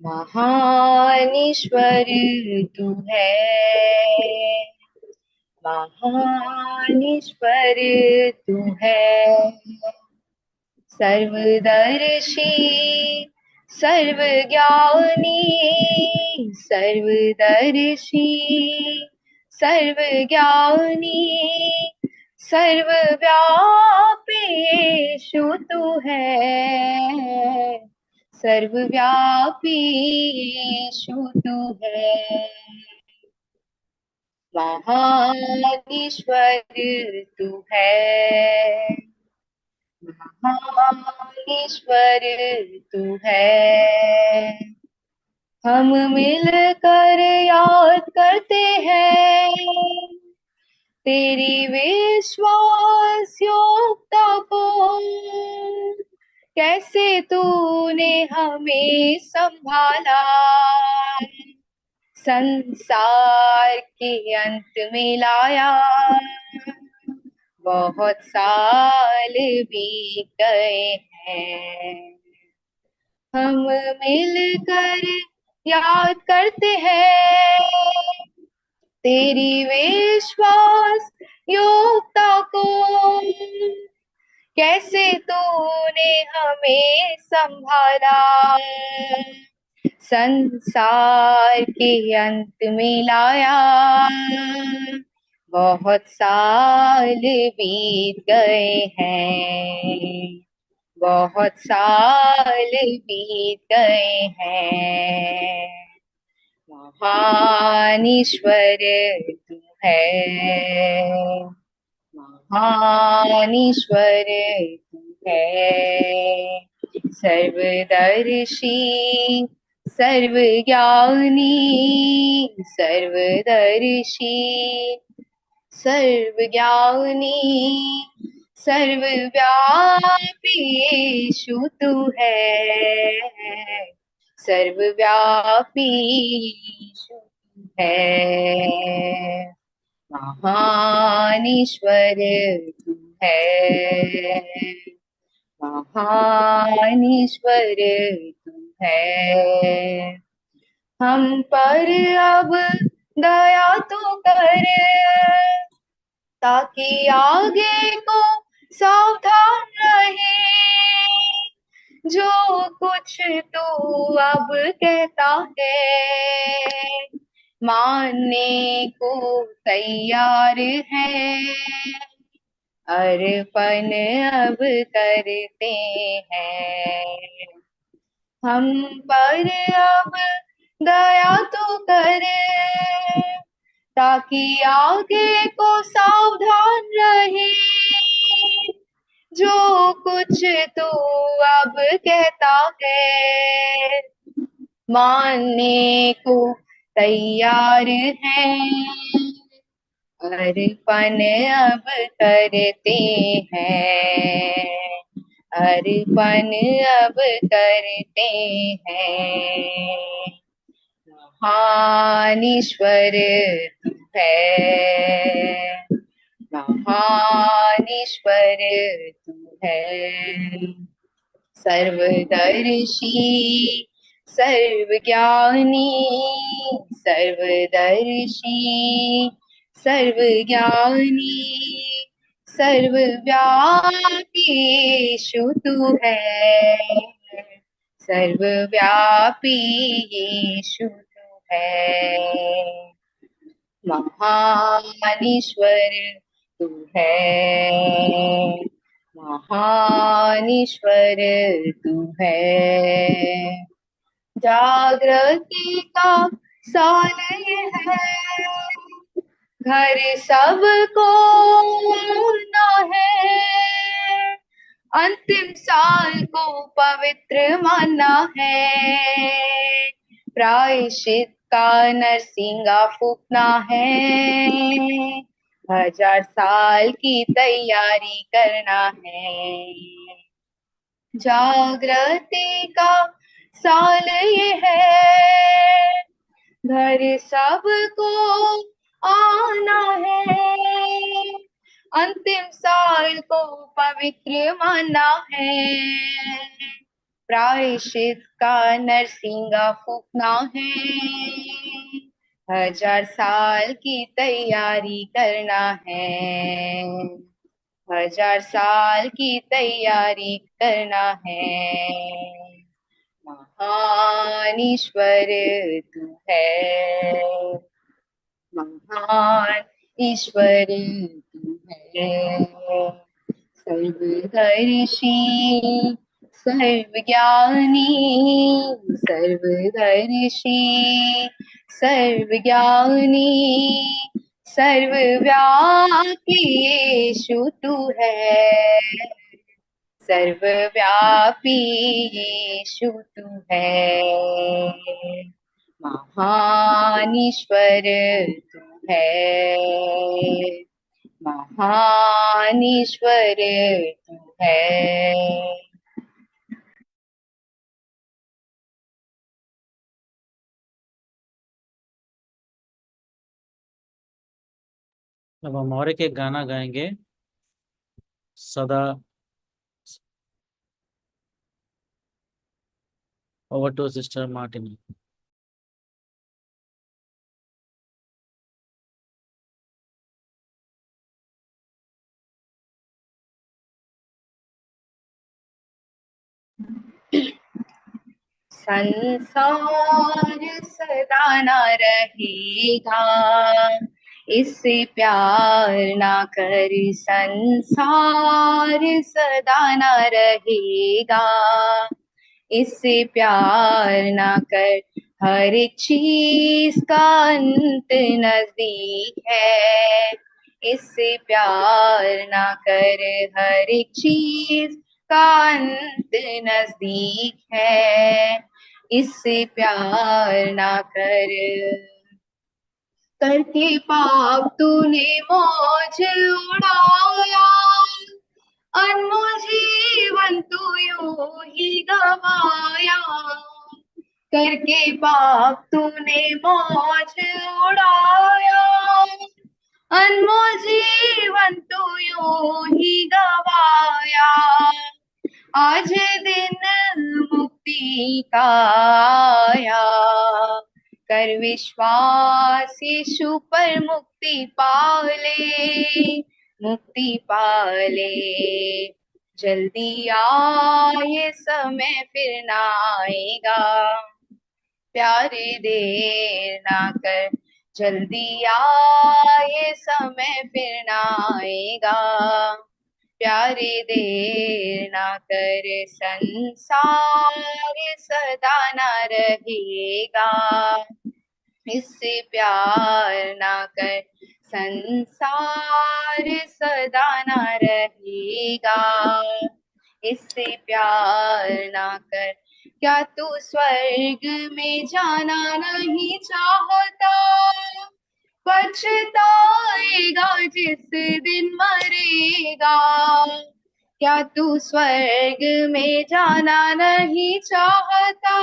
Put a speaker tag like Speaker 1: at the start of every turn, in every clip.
Speaker 1: महान ईश्वर तू है, महान ईश्वर तू है। सर्वदर्शी सर्वज्ञानी, सर्वदर्शी सर्वज्ञानी, सर्वव्यापी यीशु तू है, सर्वव्यापी यीशु तू है। महान ईश्वर तू है, महान ईश्वर तू है। हम मिलकर याद करते हैं तेरी विश्वास योग्यता को, कैसे तूने हमें संभाला संसार के अंत में लाया। बहुत साल बीत गए हैं, हम मिलकर याद करते हैं तेरी विश्वास योग्यता को, कैसे तूने हमें संभाला संसार के अंत में लाया। बहुत साल बीत गए हैं, बहुत साल बीत गए हैं। महान ईश्वर तू है, महान ईश्वर तू है। सर्वदर्शी सर्वज्ञानी, सर्वदर्शी सर्वज्ञानी, सर्वव्यापी यीशु तू है, सर्वव्यापी यीशु तू है। महान ईश्वर तू है, महान ईश्वर तू है। हम पर अब दया तो कर, ताकि आगे को सावधान रहे। जो कुछ तू अब कहता है मानने को तैयार है, अर्पण अब करते हैं। हम पर अब दया तो करे, ताकि आगे को सावधान रहे। जो कुछ तू अब कहता है मानने को तैयार है, अर्पण अब करते हैं, अर्पण अब करते हैं। महान ईश्वर तू है, महान ईश्वर तू है। सर्वदर्शी सर्वज्ञानी, सर्वदर्शी सर्वज्ञानी, सर्वव्यापी यीशु तू है, सर्वव्यापी यीशु तू है। महान ईश्वर तू है, महान ईश्वर तू है। जागृति का साल ये है, घर सबको ना है, अंतिम साल को पवित्र माना है। प्रायश्चित का नरसिंगा फूकना है, 1000 साल की तैयारी करना है। जागृति का साल ये है, घर सबको आना है, अंतिम साल को पवित्र माना है। प्रायश्चित का नरसिंगा फूकना है, 1000 साल की तैयारी करना है, 1000 साल की तैयारी करना है। महान ईश्वर तू है, महान ईश्वर तू है, सर्वदर्शी सर्वज्ञानी, सर्वदर्शी सर्वज्ञानी, सर्वव्यापी यीशु तू है, सर्वव्यापी यीशु तू है, महान ईश्वर तू है, महान ईश्वर तू है।
Speaker 2: अब हम और एक गाना गाएंगे, सदा। Over to sister Martin.
Speaker 1: संसार सदा न रहेगा, इससे प्यार ना कर, संसार सदा न रहेगा, इससे प्यार ना कर, हर एक चीज का अंत नजदीक है, इससे प्यार ना कर, हर एक चीज का अंत नजदीक है, इससे प्यार ना कर, करके पाप तूने मौज उड़ाया, अनमोल जीवन तू यूं ही गवाया, करके पाप तूने मौज उड़ाया, अनमोल जीवन तू यूं ही गवाया, आज दिन मुक्ति का आया, कर विश्वास यीशु पर मुक्ति पाले, मुक्ति पाले, जल्दी आए समय फिर ना आएगा, प्यारे देर ना कर, जल्दी आए समय फिर ना आएगा, प्यारे देर ना कर, संसार सदा ना रहेगा, इससे प्यार ना कर, संसार सदा ना रहेगा, इससे प्यार ना कर, क्या तू स्वर्ग में जाना नहीं चाहता, पछताएगा जिस दिन मरेगा, क्या तू स्वर्ग में जाना नहीं चाहता,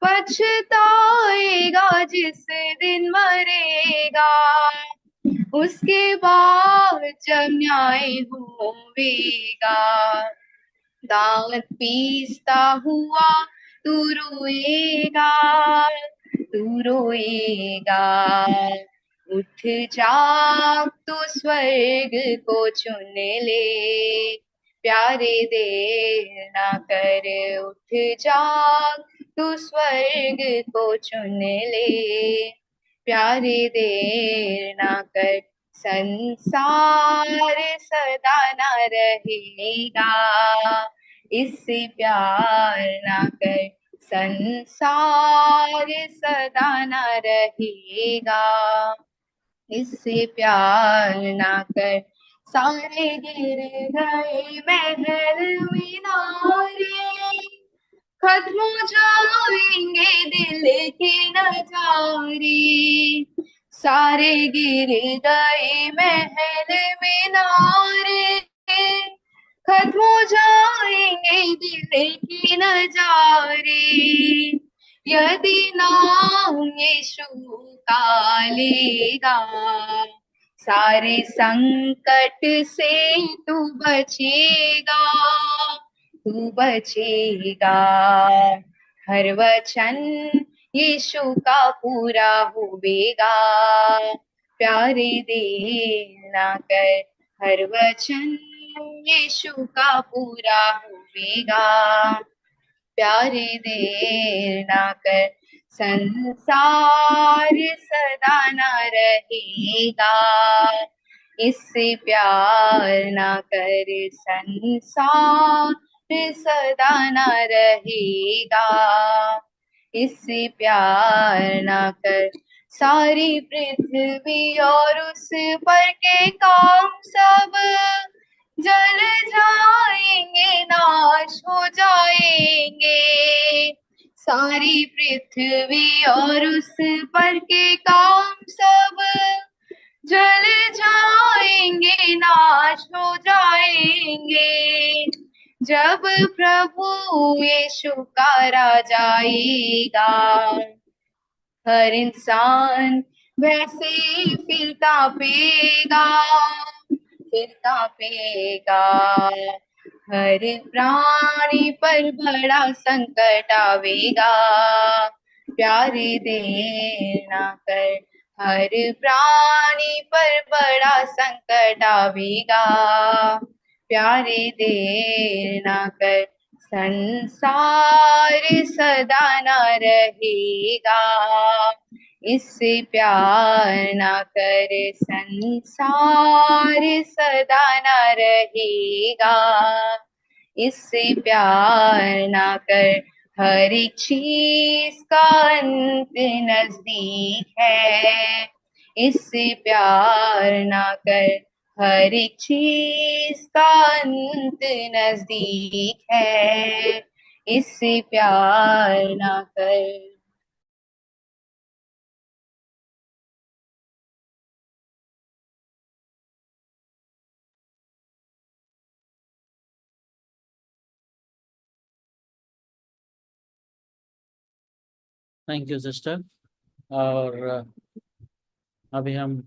Speaker 1: पछताएगा जिस दिन मरेगा, उसके बाद जब न्याय होवेगा, दांत पीसता हुआ तू रोएगा, तू रोएगा, उठ जाग तू स्वर्ग को चुन ले, प्यारे देर ना कर, उठ जाग तू स्वर्ग को चुन ले, प्यारे देर ना कर, संसार सदा ना रहेगा, इससे प्यार ना कर, संसार सदा ना रहेगा, इससे प्यार ना कर, सारे गिर गए महल मीनारे, खत्म हो जाएंगे दिल के नजारे, सारे गिर गए महल मीनारे, खत्म हो जाएंगे दिल के नजारे, यदि नाम यीशु का लेगा, सारे संकट से तू बचेगा, तू बचेगा। हर वचन यीशु का पूरा होवेगा। प्यारे देर ना कर, हर वचन यीशु का पूरा होवेगा। प्यारे देर ना कर, संसार सदा ना रहेगा। इससे प्यार ना कर, संसार सदा ना रहेगा। इससे प्यार ना कर, सारी पृथ्वी और उस पर के काम सब जल जाएंगे, नाश हो जाएंगे। सारी पृथ्वी और उस पर के काम सब जल जाएंगे, नाश हो जाएंगे। जब प्रभु यीशु का राज आएगा, हर इंसान वैसे फिर कांपेगा, फिर कांपेगा। हर प्राणी पर बड़ा संकट आवेगा। प्यारे देर ना कर, हर प्राणी पर बड़ा संकट आवेगा। प्यारे देर ना कर, संसार सदा ना रहेगा। इससे प्यार ना कर, संसार सदा ना रहेगा। इससे प्यार ना कर, हर एक चीज का अंत नजदीक है। इससे प्यार ना कर, हर एक चीज का अंत नजदीक है। इससे प्यार ना कर।
Speaker 2: Thank you sister. और अभी हम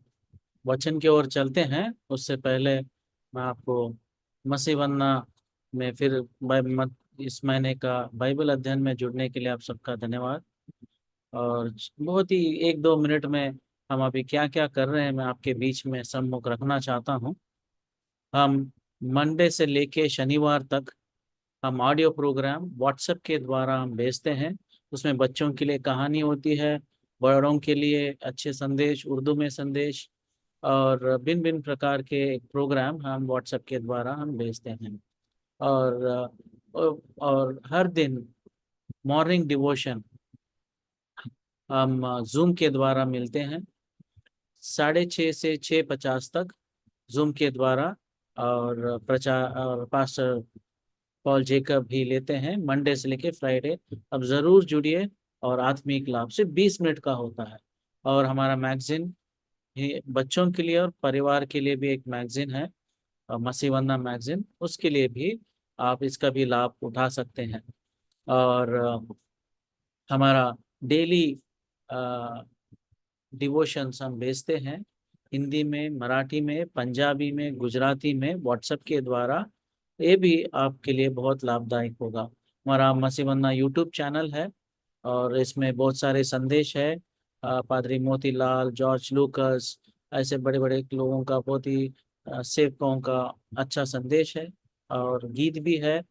Speaker 2: वचन की ओर चलते हैं। उससे पहले मैं आपको मसीह वंदना में फिर इस महीने का बाइबल अध्ययन में जुड़ने के लिए आप सबका धन्यवाद। और बहुत ही 1-2 मिनट में हम अभी क्या क्या कर रहे हैं मैं आपके बीच में सम्मुख रखना चाहता हूँ। हम मंडे से लेके शनिवार तक हम ऑडियो प्रोग्राम व्हाट्सएप के द्वारा हम भेजते हैं। उसमें बच्चों के लिए कहानी होती है, बड़ों के लिए अच्छे संदेश, उर्दू में संदेश और भिन्न भिन्न प्रकार के प्रोग्राम हम व्हाट्सएप के द्वारा हम भेजते हैं। और हर दिन मॉर्निंग डिवोशन हम जूम के द्वारा मिलते हैं 6:30 से 6:50 तक जूम के द्वारा। और प्रचार और पास्टर पॉल जेकब भी लेते हैं मंडे से लेके फ्राइडे। अब ज़रूर जुड़िए। और आत्मिक लाभ सिर्फ 20 मिनट का होता है। और हमारा मैगजीन ये बच्चों के लिए और परिवार के लिए भी एक मैगजीन है, मसीह वंदना मैगजीन, उसके लिए भी आप इसका भी लाभ उठा सकते हैं। और हमारा डेली डिवोशंस हम भेजते हैं हिंदी में, मराठी में, पंजाबी में, गुजराती में व्हाट्सएप के द्वारा। ये भी आपके लिए बहुत लाभदायक होगा। हमारा मसीह वंदना यूट्यूब चैनल है और इसमें बहुत सारे संदेश है। पादरी मोतीलाल, जॉर्ज लूकस, ऐसे बड़े बड़े लोगों का, बहुत ही सेवकों का अच्छा संदेश है। और गीत भी है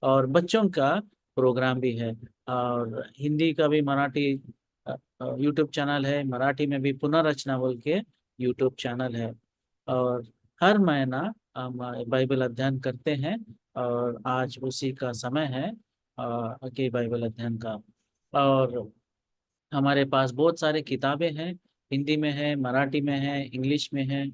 Speaker 2: और बच्चों का प्रोग्राम भी है। और हिंदी का भी, मराठी यूट्यूब चैनल है, मराठी में भी पुनर्रचना बोल के यूट्यूब चैनल है। और हर महीना हम बाइबल अध्ययन करते हैं और आज उसी का समय है कि बाइबल अध्ययन का। और हमारे पास बहुत सारे किताबें हैं, हिंदी में है, मराठी में है, इंग्लिश में है,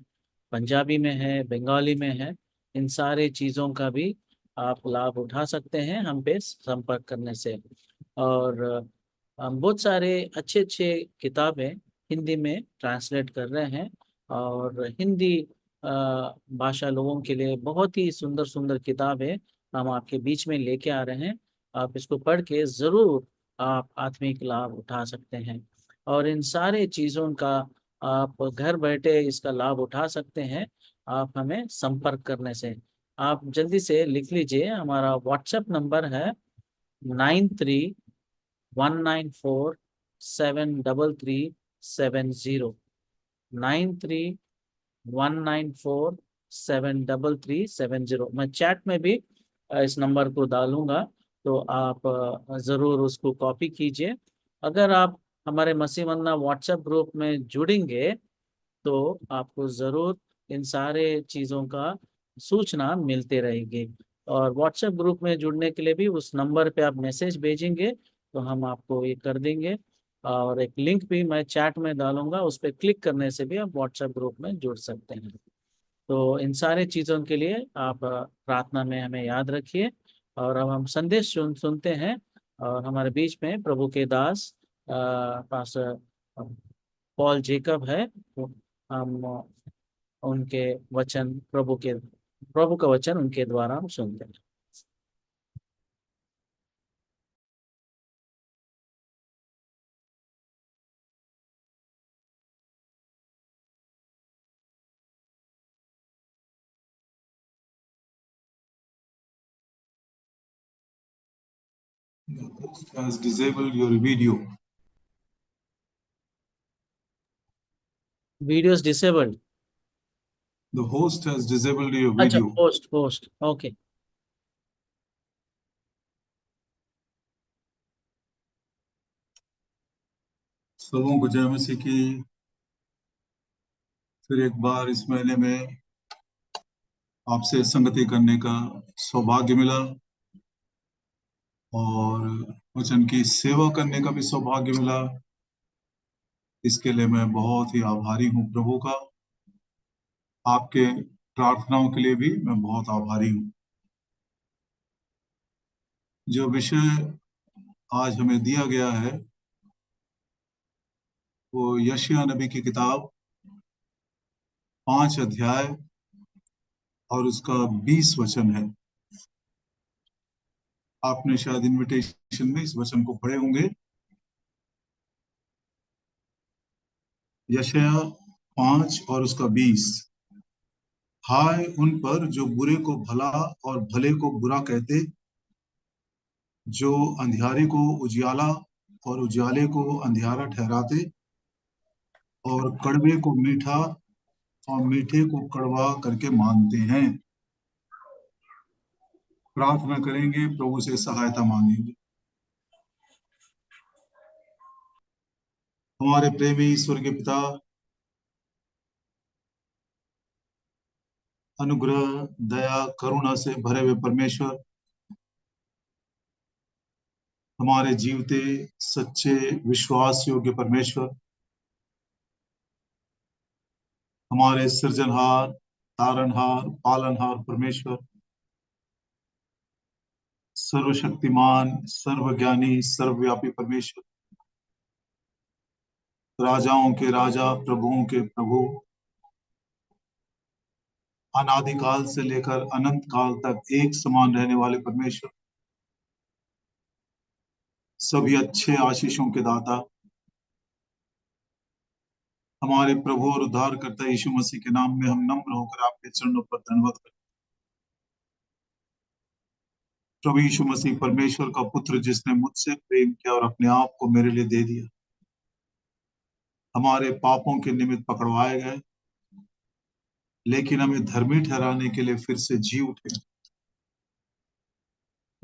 Speaker 2: पंजाबी में है, बंगाली में है। इन सारे चीज़ों का भी आप लाभ उठा सकते हैं हम पे संपर्क करने से। और हम बहुत सारे अच्छे अच्छे किताबें हिंदी में ट्रांसलेट कर रहे हैं। और हिंदी भाषा लोगों के लिए बहुत ही सुंदर सुंदर किताबें हम आपके बीच में लेके आ रहे हैं। आप इसको पढ़ के ज़रूर आप आत्मिक लाभ उठा सकते हैं। और इन सारे चीज़ों का आप घर बैठे इसका लाभ उठा सकते हैं आप हमें संपर्क करने से। आप जल्दी से लिख लीजिए, हमारा व्हाट्सएप नंबर है 9319473370। 9319473370। मैं चैट में भी इस नंबर को डालूंगा, तो आप ज़रूर उसको कॉपी कीजिए। अगर आप हमारे मसीह वंदना व्हाट्सएप ग्रुप में जुड़ेंगे तो आपको ज़रूर इन सारे चीज़ों का सूचना मिलते रहेगी। और व्हाट्सएप ग्रुप में जुड़ने के लिए भी उस नंबर पे आप मैसेज भेजेंगे तो हम आपको ये कर देंगे। और एक लिंक भी मैं चैट में डालूंगा, उस पर क्लिक करने से भी आप व्हाट्सएप ग्रुप में जुड़ सकते हैं। तो इन सारे चीज़ों के लिए आप प्रार्थना में हमें याद रखिए। और अब हम संदेश सुनते हैं। और हमारे बीच में प्रभु के दास पास्टर पॉल जेकब है। हम उनके वचन प्रभु का वचन उनके द्वारा हम सुनते हैं।
Speaker 3: The host has disabled your video.
Speaker 2: Videos disabled.
Speaker 3: The host has disabled your
Speaker 2: अच्छा,
Speaker 3: video.
Speaker 2: Post okay.
Speaker 3: सबों को जय मसीह की। फिर एक बार इस महीने में आपसे संगति करने का सौभाग्य मिला और वचन की सेवा करने का भी सौभाग्य मिला। इसके लिए मैं बहुत ही आभारी हूँ प्रभु का। आपके प्रार्थनाओं के लिए भी मैं बहुत आभारी हूँ। जो विषय आज हमें दिया गया है वो यशायाह नबी की किताब 5 अध्याय और उसका 20 वचन है। आपने शायद इनविटेशन में इस वचन को पढ़े होंगे। यशायाह 5 और उसका 20। हाय उन पर जो बुरे को भला और भले को बुरा कहते, जो अंधियारे को उजियाला और उजियाले को अंधियारा ठहराते, और कड़वे को मीठा और मीठे को कड़वा करके मानते हैं। प्रार्थना करेंगे, प्रभु से सहायता मांगेंगे। हमारे प्रेमी स्वर्गीय पिता, अनुग्रह दया करुणा से भरे हुए परमेश्वर, हमारे जीवते सच्चे विश्वास योग्य परमेश्वर, हमारे सृजनहार तारनहार पालनहार परमेश्वर, सर्वशक्तिमान सर्वज्ञानी सर्वव्यापी परमेश्वर, राजाओं के राजा प्रभुओं के प्रभु, अनादिकाल से लेकर अनंत काल तक एक समान रहने वाले परमेश्वर, सभी अच्छे आशीषों के दाता, हमारे प्रभु और उद्धारकर्ता यीशु मसीह के नाम में हम नम्र होकर आपके चरणों पर धन्यवाद करते हैं। प्रभु यीशु मसीह परमेश्वर का पुत्र, जिसने मुझसे प्रेम किया और अपने आप को मेरे लिए दे दिया, हमारे पापों के निमित्त पकड़वाए गए, लेकिन हमें धर्मी ठहराने के लिए फिर से जी उठे।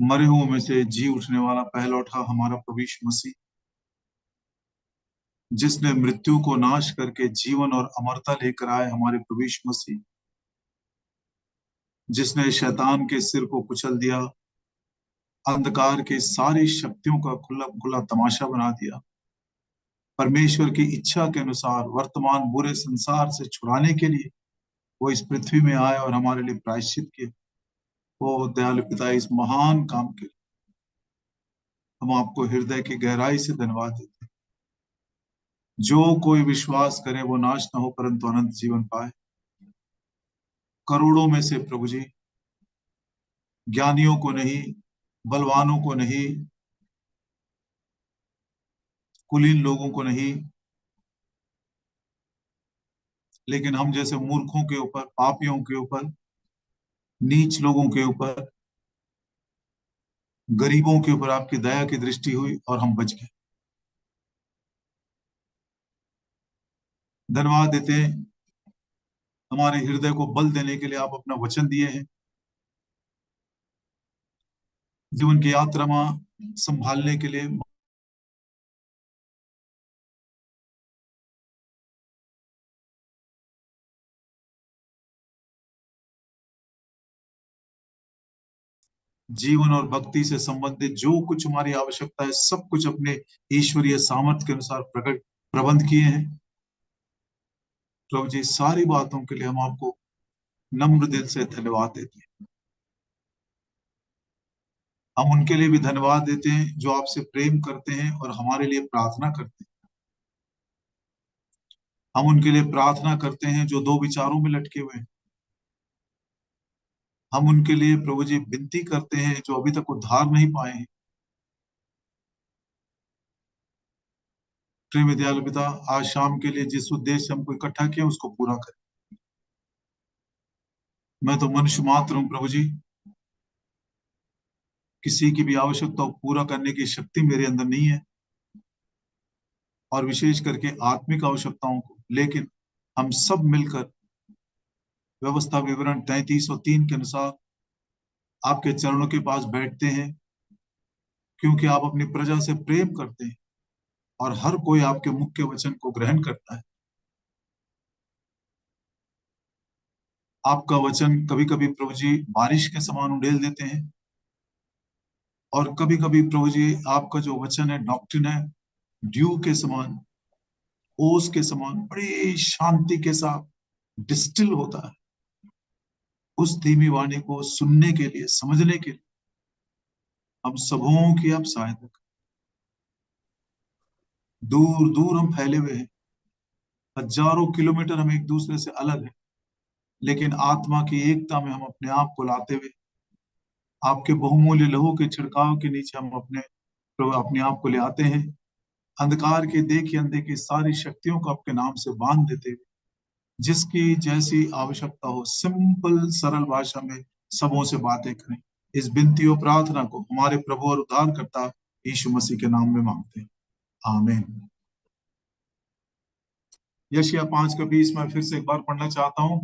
Speaker 3: मरे हुओं में से जी उठने वाला पहलौठा हमारा प्रभु यीशु मसीह, जिसने मृत्यु को नाश करके जीवन और अमरता लेकर आए हमारे प्रभु यीशु मसीह, जिसने शैतान के सिर को कुचल दिया, अंधकार के सारी शक्तियों का खुला खुला तमाशा बना दिया, परमेश्वर की इच्छा के अनुसार वर्तमान बुरे संसार से छुड़ाने के लिए वो इस पृथ्वी में आए और हमारे लिए प्रायश्चित किए। वो दयालु पिता, इस महान काम के लिए हम आपको हृदय की गहराई से धन्यवाद देते हैं। जो कोई विश्वास करे वो नाश न हो परंतु अनंत जीवन पाए। करोड़ों में से प्रभु जी, ज्ञानियों को नहीं, बलवानों को नहीं, कुलीन लोगों को नहीं, लेकिन हम जैसे मूर्खों के ऊपर, पापियों के ऊपर नीच लोगों के ऊपर, गरीबों के ऊपर आपकी दया की दृष्टि हुई और हम बच गए। धन्यवाद देते हैं, हमारे हृदय को बल देने के लिए आप अपना वचन दिए हैं। जीवन की यात्रा में संभालने के लिए जीवन और भक्ति से संबंधित जो कुछ हमारी आवश्यकता है, सब कुछ अपने ईश्वरीय सामर्थ्य के अनुसार प्रकट प्रबंध किए हैं। प्रभु जी, सारी बातों के लिए हम आपको नम्र दिल से धन्यवाद देते हैं। हम उनके लिए भी धन्यवाद देते हैं जो आपसे प्रेम करते हैं और हमारे लिए प्रार्थना करते हैं। हम उनके लिए प्रार्थना करते हैं जो दो विचारों में लटके हुए हैं। हम उनके लिए प्रभु जी विनती करते हैं जो अभी तक उद्धार नहीं पाए हैं। प्रेम दयालु पिता, आज शाम के लिए जिस उद्देश्य से हमको इकट्ठा किया उसको पूरा करें। मैं तो मनुष्य मात्र हूं प्रभु जी, किसी की भी आवश्यकता को पूरा करने की शक्ति मेरे अंदर नहीं है, और विशेष करके आत्मिक आवश्यकताओं को। लेकिन हम सब मिलकर व्यवस्था विवरण 3303 के अनुसार आपके चरणों के पास बैठते हैं, क्योंकि आप अपनी प्रजा से प्रेम करते हैं और हर कोई आपके मुख्य वचन को ग्रहण करता है। आपका वचन कभी कभी प्रभु जी बारिश के समान उड़ेल देते हैं, और कभी कभी प्रभु जी आपका जो वचन है, डॉक्ट्रिन है, ड्यू के समान, ओस के समान बड़ी शांति के साथ डिस्टिल होता है। उस धीमी वाणी को सुनने के लिए, समझने के लिए हम सबों की आप सहायता करें। दूर दूर हम फैले हुए हैं, हजारों किलोमीटर हम एक दूसरे से अलग हैं, लेकिन आत्मा की एकता में हम अपने आप को लाते हुए आपके बहुमूल्य लहू के छिड़काव के नीचे हम अपने आप को ले आते हैं। अंधकार के देखी अनदेखी सारी शक्तियों को आपके नाम से बांध देते हुए, जिसकी जैसी आवश्यकता हो, सिंपल सरल भाषा में सबों से बातें करें। इस विनती और प्रार्थना को हमारे प्रभु और उद्धारकर्ता यीशु मसीह के नाम में मांगते हैं, आमीन। यशायाह 5:20 मैं फिर से एक बार पढ़ना चाहता हूं।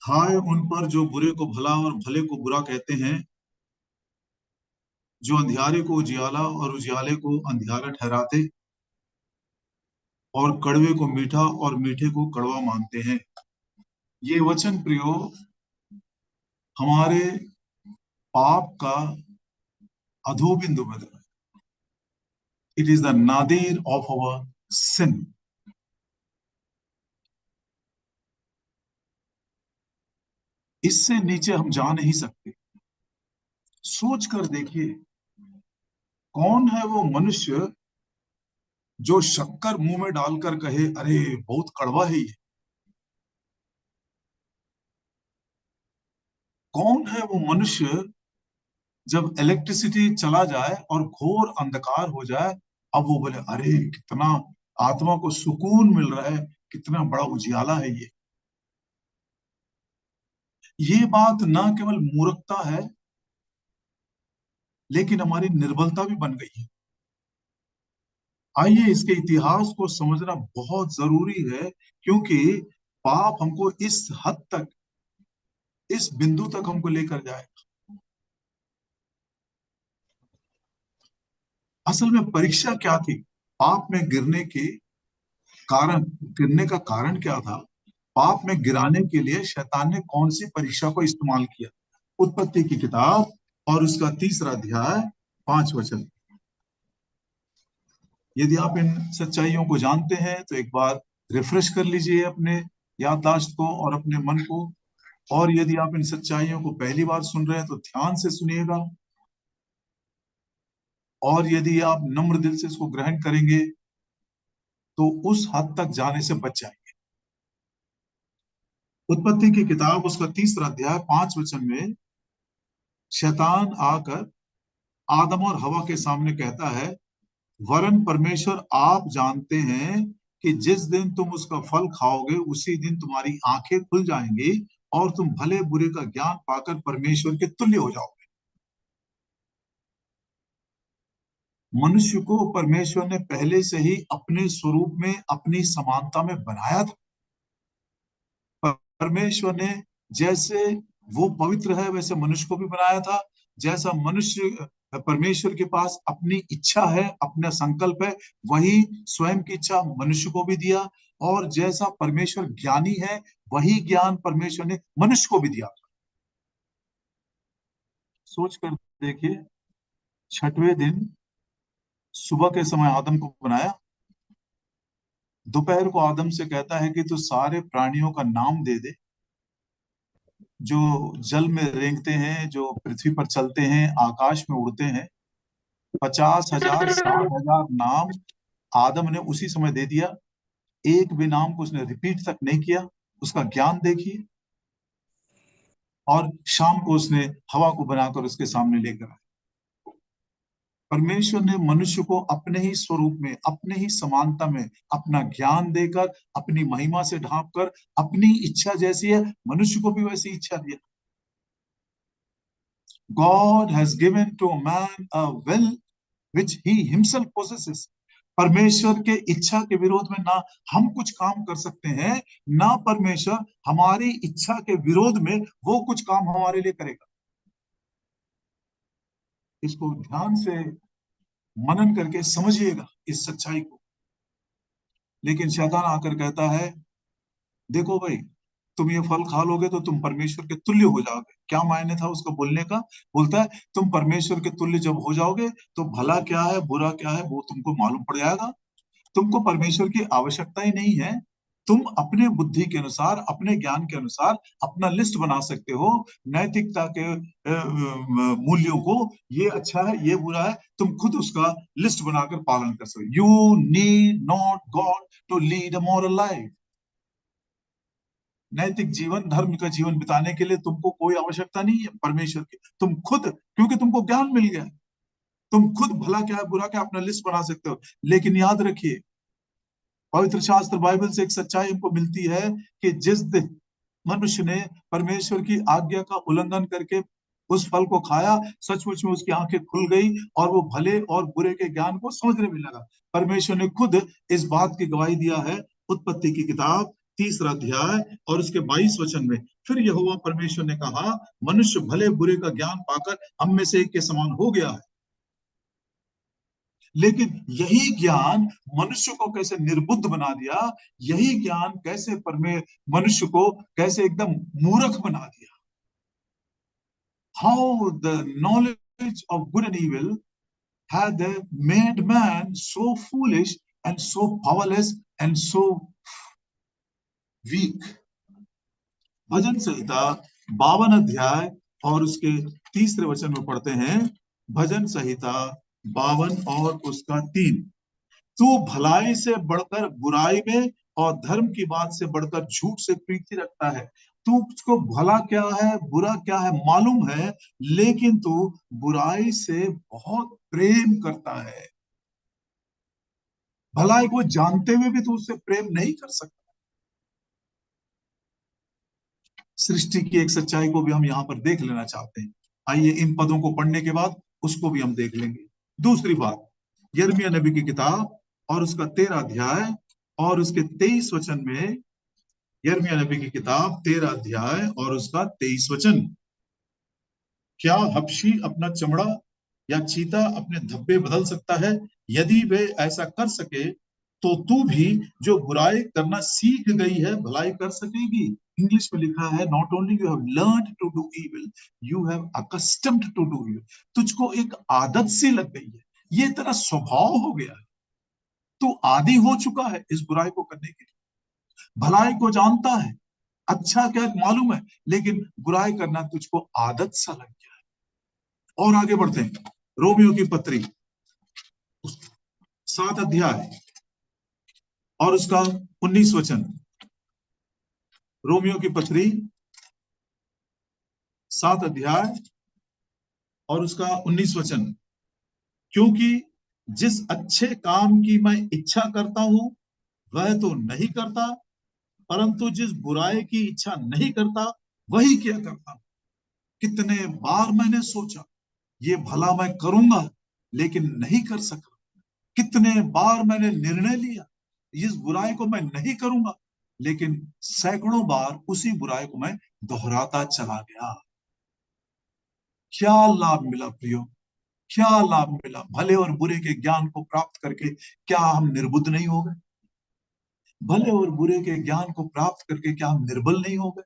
Speaker 3: हाय उन पर जो बुरे को भला और भले को बुरा कहते हैं, जो अंधियारे को उजियाला और उजियाले को अंधियारा ठहराते, और कड़वे को मीठा और मीठे को कड़वा मानते हैं। ये वचन प्रियो हमारे पाप का अधोबिंदु बन रहा है। It is the nadir of our sin. इससे नीचे हम जा नहीं सकते। सोच कर देखिए, कौन है वो मनुष्य जो शक्कर मुंह में डालकर कहे अरे बहुत कड़वा है ये? कौन है वो मनुष्य जब इलेक्ट्रिसिटी चला जाए और घोर अंधकार हो जाए, अब वो बोले अरे कितना आत्मा को सुकून मिल रहा है, कितना बड़ा उजियाला है ये? ये बात ना केवल मूर्खता है, लेकिन हमारी निर्बलता भी बन गई है। आइए इसके इतिहास को समझना बहुत जरूरी है, क्योंकि पाप हमको इस हद तक, इस बिंदु तक हमको लेकर जाए। असल में परीक्षा क्या थी? पाप में गिरने के कारण, गिरने का कारण क्या था? पाप में गिराने के लिए शैतान ने कौन सी परीक्षा को इस्तेमाल किया? उत्पत्ति की किताब और उसका 3रा अध्याय 5 वचन। यदि आप इन सच्चाइयों को जानते हैं तो एक बार रिफ्रेश कर लीजिए अपने याददाश्त को और अपने मन को। और यदि आप इन सच्चाइयों को पहली बार सुन रहे हैं तो ध्यान से सुनिएगा, और यदि आप नम्र दिल से इसको ग्रहण करेंगे तो उस हद तक जाने से बच जाएंगे। उत्पत्ति की किताब उसका 3रा अध्याय 5 वचन में शैतान आकर आदम और हवा के सामने कहता है, वरन परमेश्वर आप जानते हैं कि जिस दिन तुम उसका फल खाओगे उसी दिन तुम्हारी आंखें खुल जाएंगी और तुम भले बुरे का ज्ञान पाकर परमेश्वर के तुल्य हो जाओगे। मनुष्य को परमेश्वर ने पहले से ही अपने स्वरूप में, अपनी समानता में बनाया था। परमेश्वर ने जैसे वो पवित्र है वैसे मनुष्य को भी बनाया था। जैसा मनुष्य, परमेश्वर के पास अपनी इच्छा है, अपना संकल्प है, वही स्वयं की इच्छा मनुष्य को भी दिया। और जैसा परमेश्वर ज्ञानी है वही ज्ञान परमेश्वर ने मनुष्य को भी दिया। सोच कर देखिए, छठवें दिन सुबह के समय आदम को बनाया, दोपहर को आदम से कहता है कि तू सारे प्राणियों का नाम दे दे, जो जल में रेंगते हैं, जो पृथ्वी पर चलते हैं, आकाश में उड़ते हैं। 50,000 60,000 नाम आदम ने उसी समय दे दिया। एक भी नाम को उसने रिपीट तक नहीं किया। उसका ज्ञान देखिए। और शाम को उसने हवा को बनाकर उसके सामने लेकर आया। परमेश्वर ने मनुष्य को अपने ही स्वरूप में, अपने ही समानता में अपना ज्ञान देकर, अपनी महिमा से ढांपकर, अपनी इच्छा जैसी है मनुष्य को भी वैसी इच्छा दिया। God has given to man a will which he himself possesses. परमेश्वर के इच्छा के विरोध में ना हम कुछ काम कर सकते हैं, ना परमेश्वर हमारी इच्छा के विरोध में वो कुछ काम हमारे लिए करेगा। इसको ध्यान से मनन करके समझिएगा इस सच्चाई को। लेकिन शैतान आकर कहता है, देखो भाई, तुम ये फल खा लोगे तो तुम परमेश्वर के तुल्य हो जाओगे। क्या मायने था उसको बोलने का? बोलता है तुम परमेश्वर के तुल्य जब हो जाओगे तो भला क्या है बुरा क्या है वो तुमको मालूम पड़ जाएगा। तुमको परमेश्वर की आवश्यकता ही नहीं है। तुम अपने बुद्धि के अनुसार, अपने ज्ञान के अनुसार अपना लिस्ट बना सकते हो नैतिकता के मूल्यों को। ये अच्छा है, ये बुरा है, तुम खुद उसका लिस्ट बनाकर पालन कर सकते। You need not God to lead a moral life. नैतिक जीवन, धर्म का जीवन बिताने के लिए तुमको कोई आवश्यकता नहीं है परमेश्वर की। तुम खुद, क्योंकि तुमको ज्ञान मिल गया, तुम खुद भला क्या है बुरा क्या अपना लिस्ट बना सकते हो। लेकिन याद रखिए, पवित्र शास्त्र बाइबल से एक सच्चाई हमको मिलती है कि जिस दिन मनुष्य ने परमेश्वर की आज्ञा का उल्लंघन करके उस फल को खाया, सचमुच में उसकी आंखें खुल गई और वो भले और बुरे के ज्ञान को समझने में लगा। परमेश्वर ने खुद इस बात की गवाही दिया है उत्पत्ति की किताब 3 अध्याय और उसके 22 वचन में। फिर यहोवा परमेश्वर ने कहा, मनुष्य भले बुरे का ज्ञान पाकर हम में से एक के समान हो गया है। लेकिन यही ज्ञान मनुष्य को कैसे निर्बुद्ध बना दिया, यही ज्ञान कैसे मनुष्य को कैसे एकदम मूर्ख बना दिया। How the knowledge of good and evil had made man so foolish and so powerless and so weak. भजन संहिता 52 अध्याय और उसके 3 वचन में पढ़ते हैं। भजन संहिता 52 और उसका 3। तू भलाई से बढ़कर बुराई में और धर्म की बात से बढ़कर झूठ से प्रीति रखता है। तुझको भला क्या है बुरा क्या है मालूम है, लेकिन तू बुराई से बहुत प्रेम करता है। भलाई को जानते हुए भी तू उससे प्रेम नहीं कर सकता। सृष्टि की एक सच्चाई को भी हम यहाँ पर देख लेना चाहते हैं। आइए इन पदों को पढ़ने के बाद उसको भी हम देख लेंगे। दूसरी बात, यिर्मयाह नबी की किताब और उसका 13 अध्याय और उसके 23 वचन में। यिर्मयाह नबी की किताब 13 अध्याय और उसका 23 वचन। क्या हबशी अपना चमड़ा या चीता अपने धब्बे बदल सकता है? यदि वे ऐसा कर सके तो तू भी जो बुराई करना सीख गई है भलाई कर सकेगी। इंग्लिश में लिखा है, not only you have learned to do evil, you have accustomed to do evil. तुझको एक आदत सी लग गई है, ये तेरा स्वभाव हो गया है, तू आदी हो चुका है इस बुराई को करने के लिए। भलाई को जानता है, अच्छा क्या मालूम है, लेकिन बुराई करना तुझको आदत सा लग गया है। और आगे बढ़ते हैं, रोमियो की पत्री 7 अध्याय और उसका 19 वचन। रोमियो की पत्री 7 अध्याय और उसका 19 वचन। क्योंकि जिस अच्छे काम की मैं इच्छा करता हूं वह तो नहीं करता, परंतु जिस बुराई की इच्छा नहीं करता वही क्या करता। कितने बार मैंने सोचा ये भला मैं करूंगा, लेकिन नहीं कर सका। कितने बार मैंने निर्णय लिया इस बुराई को मैं नहीं करूंगा, लेकिन सैकड़ों बार उसी बुराई को मैं दोहराता चला गया। क्या लाभ मिला प्रियो, क्या लाभ मिला? भले और बुरे के ज्ञान को प्राप्त करके क्या हम निर्बुद्ध नहीं हो गए? भले और बुरे के ज्ञान को प्राप्त करके क्या हम निर्बल नहीं हो गए?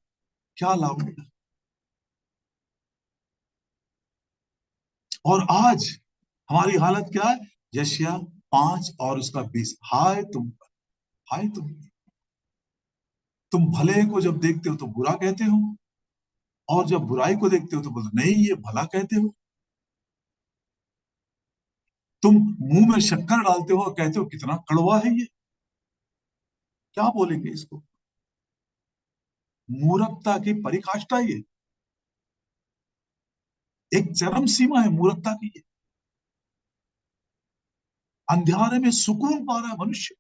Speaker 3: क्या लाभ मिला? और आज हमारी हालत क्या है? यशायाह 5 और उसका 20, हाय तुम पर, हाय तुम भले को जब देखते हो तो बुरा कहते हो, और जब बुराई को देखते हो तो बोलते नहीं ये भला कहते हो। तुम मुंह में शक्कर डालते हो और कहते हो कितना कड़वा है ये। क्या बोलेंगे इसको? मूर्खता की परिकाष्ठा ये, एक चरम सीमा है मूर्खता की ये। अंधियारे में सुकून पा रहा है मनुष्य।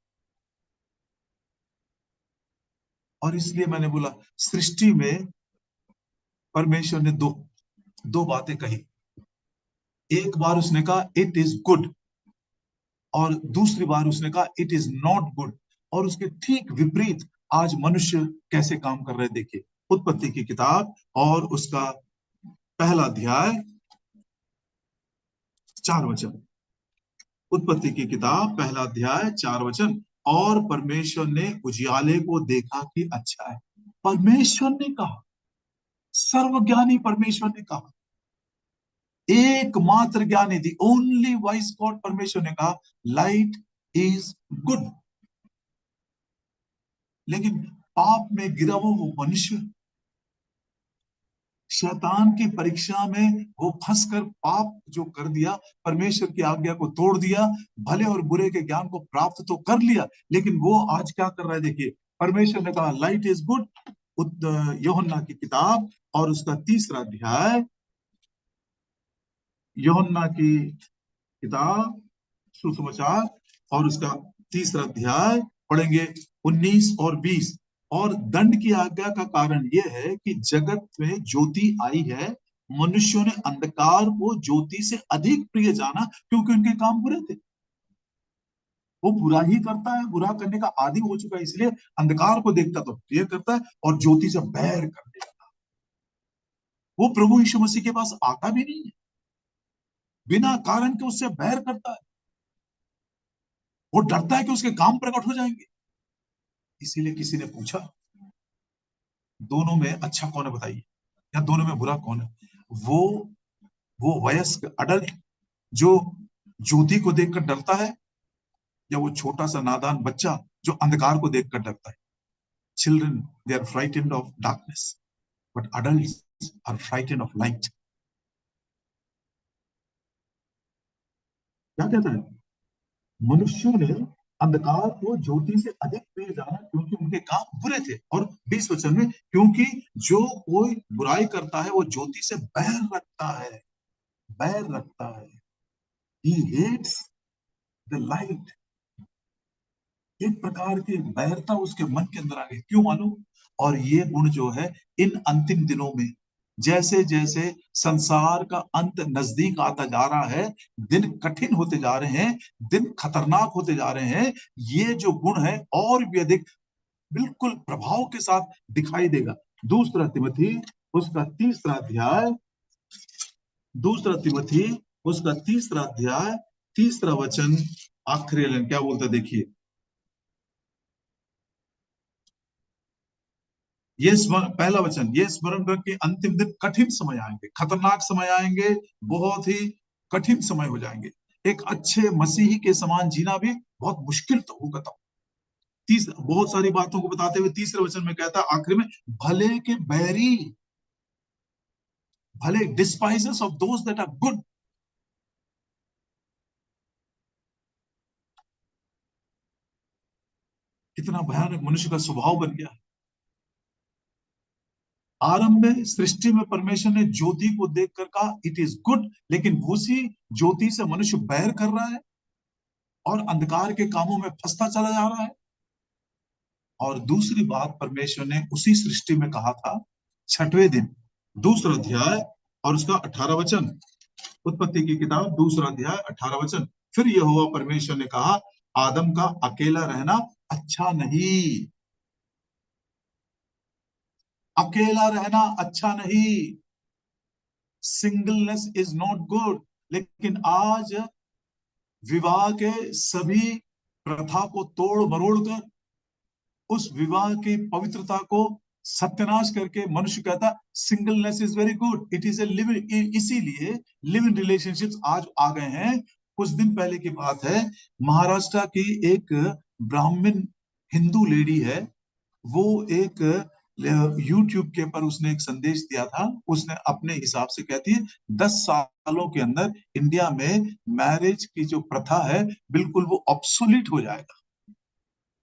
Speaker 3: और इसलिए मैंने बोला सृष्टि में परमेश्वर ने दो दो बातें कही। एक बार उसने कहा इट इज गुड, और दूसरी बार उसने कहा इट इज नॉट गुड। और उसके ठीक विपरीत आज मनुष्य कैसे काम कर रहे हैं, देखिए। उत्पत्ति की किताब और उसका पहला अध्याय 4 वचन। उत्पत्ति की किताब पहला अध्याय 4 वचन। और परमेश्वर ने उजियाले को देखा कि अच्छा है। परमेश्वर ने कहा, सर्वज्ञानी परमेश्वर ने कहा, एकमात्र ज्ञानी, दी ओनली वाइज गॉड परमेश्वर ने कहा लाइट इज गुड। लेकिन पाप में गिरा वो मनुष्य, शैतान की परीक्षा में वो फंसकर पाप जो कर दिया, परमेश्वर की आज्ञा को तोड़ दिया, भले और बुरे के ज्ञान को प्राप्त तो कर लिया, लेकिन वो आज क्या कर रहा है? देखिए, परमेश्वर ने कहा लाइट इज गुड, यूहन्ना की किताब और उसका 3 अध्याय, यूहन्ना की किताब सुसमाचार और उसका 3 अध्याय पढ़ेंगे 19 और 20। और दंड की आज्ञा का कारण यह है कि जगत में ज्योति आई है, मनुष्यों ने अंधकार को ज्योति से अधिक प्रिय जाना, क्योंकि उनके काम बुरे थे। वो बुरा ही करता है, बुरा करने का आदी हो चुका है, इसलिए अंधकार को देखता तो प्रिय करता है और ज्योति से बैर कर देता। वो प्रभु यीशु मसीह के पास आता भी नहीं है, बिना कारण के उससे बैर करता है। वो डरता है कि उसके काम प्रकट हो जाएंगे। इसीलिए किसी ने पूछा दोनों में अच्छा कौन है बताइए, या दोनों में बुरा कौन है? वो वयस्क अडल्ट जो ज्योति को देखकर डरता है, या वो छोटा सा नादान बच्चा जो अंधकार को देखकर डरता है? Children they are frightened of darkness, but adults are frightened of light. क्या कहता है? मनुष्यों ने अंधकार को ज्योति से अधिक प्रिय जाना, क्योंकि उनके काम बुरे थे। और 20 वचन में, क्योंकि जो कोई बुराई करता है वो ज्योति से बैर रखता है, बैर रखता है। He hates the light। एक प्रकार की बैरता उसके मन के अंदर आ गई, क्यों मालूम? और ये गुण जो है इन अंतिम दिनों में, जैसे जैसे संसार का अंत नजदीक आता जा रहा है, दिन कठिन होते जा रहे हैं, दिन खतरनाक होते जा रहे हैं, ये जो गुण है और भी अधिक बिल्कुल प्रभाव के साथ दिखाई देगा। दूसरा तिमोथी उसका 3 अध्याय, दूसरा तिमोथी उसका 3 अध्याय 3 वचन, आखिरी लाइन क्या बोलता देखिए। पहला वचन, ये स्मरण रख के अंतिम दिन कठिन समय आएंगे, खतरनाक समय आएंगे, बहुत ही कठिन समय हो जाएंगे। एक अच्छे मसीही के समान जीना भी बहुत मुश्किल तो होगा। तब बहुत सारी बातों को बताते हुए 3 वचन में कहता है आखिरी में, भले के बैरी, भले despisers of those that are good. कितना भयानक मनुष्य का स्वभाव बन गया है। आरंभ में सृष्टि में परमेश्वर ने ज्योति को देखकर कहा इट इज गुड, लेकिन उसी ज्योति से मनुष्य बैर कर रहा है और अंधकार के कामों में फंसता चला जा रहा है। और दूसरी बात परमेश्वर ने उसी सृष्टि में कहा था 6वें दिन, दूसरा अध्याय और उसका 18 वचन, उत्पत्ति की किताब दूसरा अध्याय 18 वचन। फिर यहोवा परमेश्वर ने कहा, आदम का अकेला रहना अच्छा नहीं, अकेला रहना अच्छा नहीं, सिंगलनेस इज नॉट गुड। लेकिन आज विवाह के सभी प्रथा को तोड़ मरोड़ कर, उस विवाह की पवित्रता को सत्यानाश करके मनुष्य कहता singleness is very good, it is a living, इसीलिए लिव इन रिलेशनशिप्स आज आ गए हैं। कुछ दिन पहले की बात है, महाराष्ट्र की एक ब्राह्मण हिंदू लेडी है, वो एक यूट्यूब के पर उसने एक संदेश दिया था। उसने अपने हिसाब से कहती है 10 सालों के अंदर इंडिया में मैरिज की जो प्रथा है बिल्कुल वो ऑब्सोलीट हो जाएगा,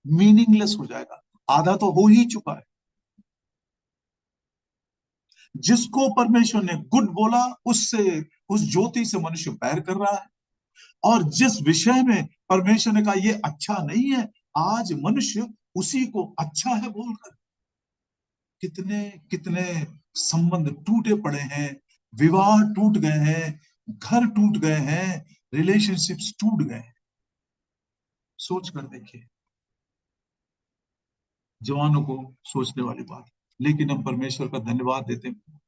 Speaker 3: मीनिंगलेस हो जाएगा, आधा तो हो ही चुका है। जिसको परमेश्वर ने गुड बोला उससे, उस ज्योति से मनुष्य बैर कर रहा है, और जिस विषय में परमेश्वर ने कहा ये अच्छा नहीं है, आज मनुष्य उसी को अच्छा है बोलकर कितने कितने संबंध टूटे पड़े हैं, विवाह टूट गए हैं, घर टूट गए हैं, रिलेशनशिप्स टूट गए हैं। सोच कर देखिए, जवानों को सोचने वाली बात। लेकिन हम परमेश्वर का धन्यवाद देते हैं।